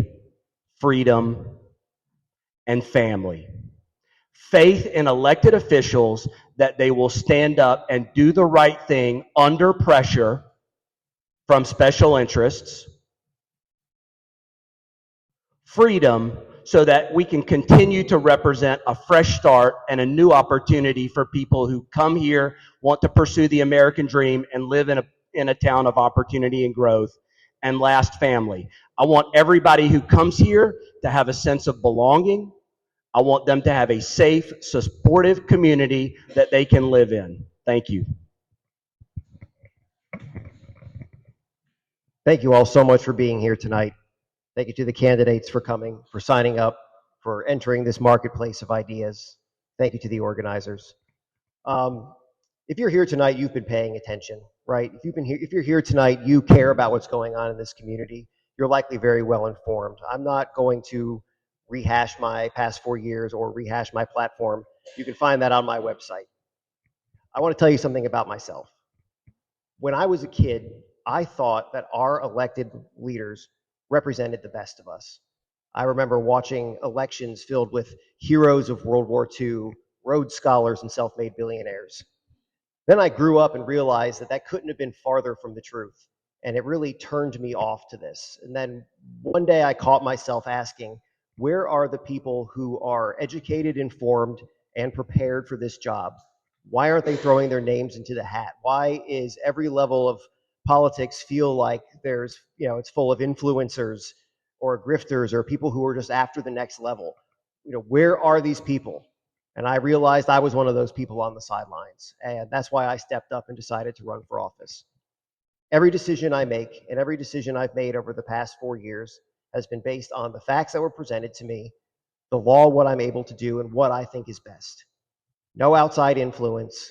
freedom, and family. Faith in elected officials that they will stand up and do the right thing under pressure from special interests. Freedom so that we can continue to represent a fresh start and a new opportunity for people who come here, want to pursue the American dream, and live in a town of opportunity and growth. And last, family. I want everybody who comes here to have a sense of belonging. I want them to have a safe, supportive community that they can live in. Thank you. Thank you all so much for being here tonight. Thank you to the candidates for coming, for signing up, for entering this marketplace of ideas. Thank you to the organizers. If you're here tonight, you've been paying attention, right? If you're here tonight, you care about what's going on in this community. You're likely very well informed. I'm not going to rehash my past 4 years or rehash my platform. You can find that on my website. I want to tell you something about myself. When I was a kid, I thought that our elected leaders represented the best of us. I remember watching elections filled with heroes of World War II, Rhodes Scholars, and self-made billionaires. Then I grew up and realized that that couldn't have been farther from the truth, and it really turned me off to this. And then one day I caught myself asking, where are the people who are educated, informed, and prepared for this job? Why aren't they throwing their names into the hat? Why is every level of politics feel like it's full of influencers or grifters or people who are just after the next level? Where are these people? And I realized I was one of those people on the sidelines. And that's why I stepped up and decided to run for office. Every decision I make and every decision I've made over the past 4 years has been based on the facts that were presented to me, the law, what I'm able to do, and what I think is best. No outside influence,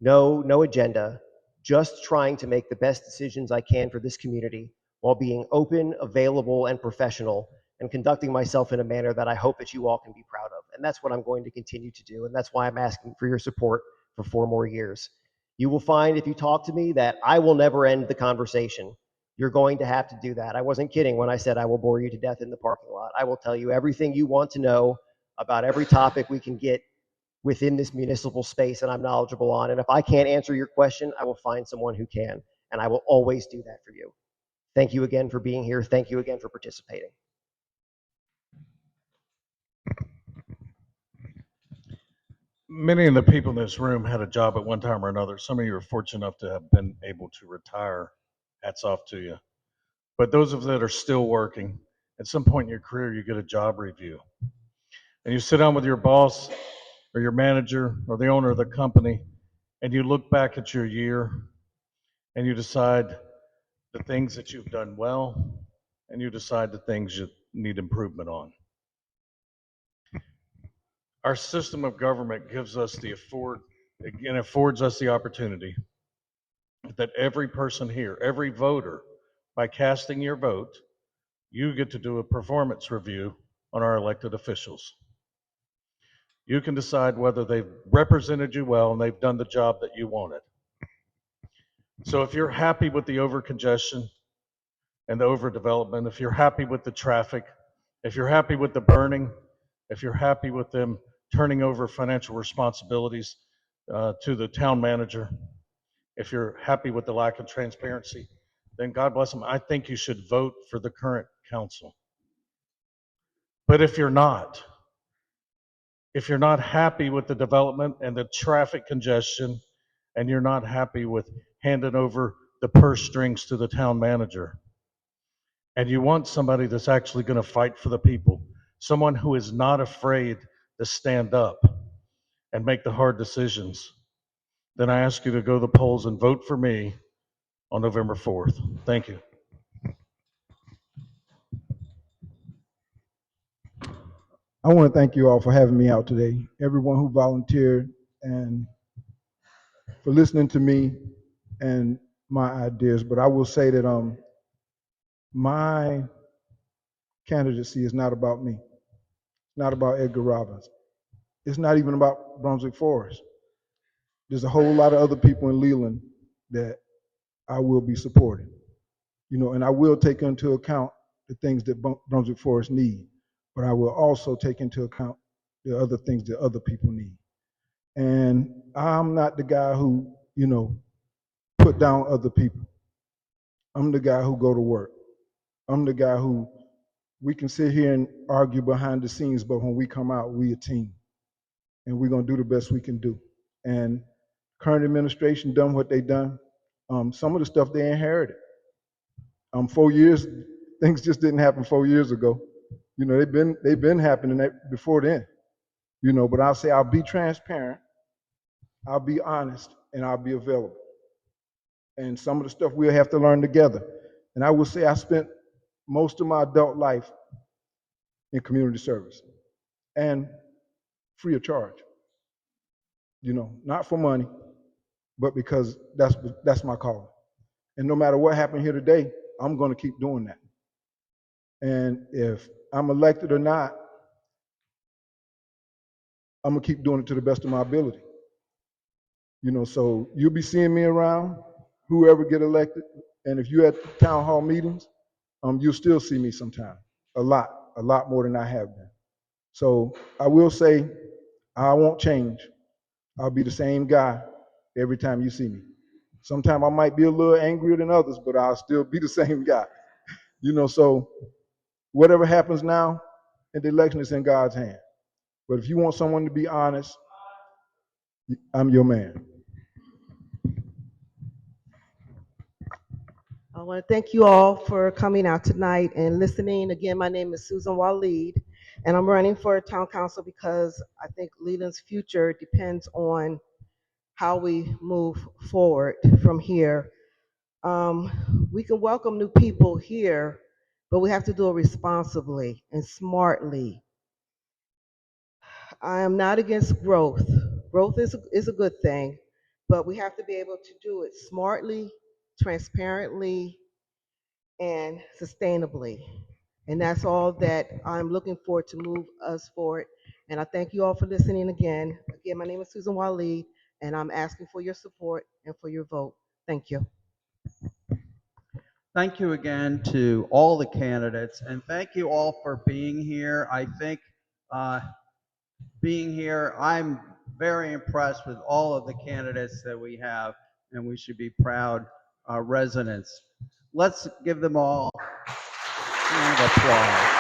no agenda, just trying to make the best decisions I can for this community while being open, available, and professional, and conducting myself in a manner that I hope that you all can be proud of. And that's what I'm going to continue to do, and that's why I'm asking for your support for 4 more years. You will find if you talk to me that I will never end the conversation. You're going to have to do that. I wasn't kidding when I said I will bore you to death in the parking lot. I will tell you everything you want to know about every topic we can get within this municipal space that I'm knowledgeable on. And if I can't answer your question, I will find someone who can. And I will always do that for you. Thank you again for being here. Thank you again for participating. Many of the people in this room had a job at one time or another. Some of you are fortunate enough to have been able to retire. Hats off to you. But those of you that are still working, at some point in your career, you get a job review. And you sit down with your boss or your manager or the owner of the company, and you look back at your year and you decide the things that you've done well, and you decide the things you need improvement on. Our system of government gives us affords us the opportunity that every person here, every voter, by casting your vote, you get to do a performance review on our elected officials. You can decide whether they've represented you well and they've done the job that you wanted. So if you're happy with the overcongestion and the overdevelopment, if you're happy with the traffic, if you're happy with the burning, if you're happy with them turning over financial responsibilities to the town manager, if you're happy with the lack of transparency, then God bless them. I think you should vote for the current council. But if you're not happy with the development and the traffic congestion, and you're not happy with handing over the purse strings to the town manager, and you want somebody that's actually going to fight for the people, someone who is not afraid to stand up and make the hard decisions, then I ask you to go to the polls and vote for me on November 4th. Thank you. I want to thank you all for having me out today. Everyone who volunteered and for listening to me and my ideas. But I will say that my candidacy is not about me. It's not about Edgar Robbins. It's not even about Brunswick Forest. There's a whole lot of other people in Leland that I will be supporting. And I will take into account the things that Brunswick Forest need, but I will also take into account the other things that other people need. And I'm not the guy who, put down other people. I'm the guy who go to work. I'm the guy who we can sit here and argue behind the scenes, but when we come out, we a team. And we're gonna do the best we can do. And current administration done what they done. Some of the stuff they inherited. 4 years, things just didn't happen 4 years ago. They've been happening before then. But I'll say I'll be transparent, I'll be honest, and I'll be available. And some of the stuff we'll have to learn together. And I will say I spent most of my adult life in community service and free of charge. Not for money, but because that's my calling. And no matter what happened here today, I'm going to keep doing that. And if I'm elected or not, I'm going to keep doing it to the best of my ability. So you'll be seeing me around, whoever get elected. And if you're at town hall meetings, you'll still see me sometime. A lot more than I have been. So I will say I won't change. I'll be the same guy every time you see me. Sometimes I might be a little angrier than others, but I'll still be the same guy. So whatever happens now in the election is in God's hand. But if you want someone to be honest, I'm your man. I want to thank you all for coming out tonight and listening. Again, my name is Susan Waleed, and I'm running for town council because I think Leland's future depends on how we move forward from here. We can welcome new people here, but we have to do it responsibly and smartly. I am not against growth. Growth is a good thing, but we have to be able to do it smartly, transparently, and sustainably. And that's all that I'm looking for to move us forward. And I thank you all for listening again. Again, my name is Susan Waleed, and I'm asking for your support and for your vote. Thank you. Thank you again to all the candidates, and thank you all for being here. I think being here, I'm very impressed with all of the candidates that we have, and we should be proud residents. Let's give them all a round of applause.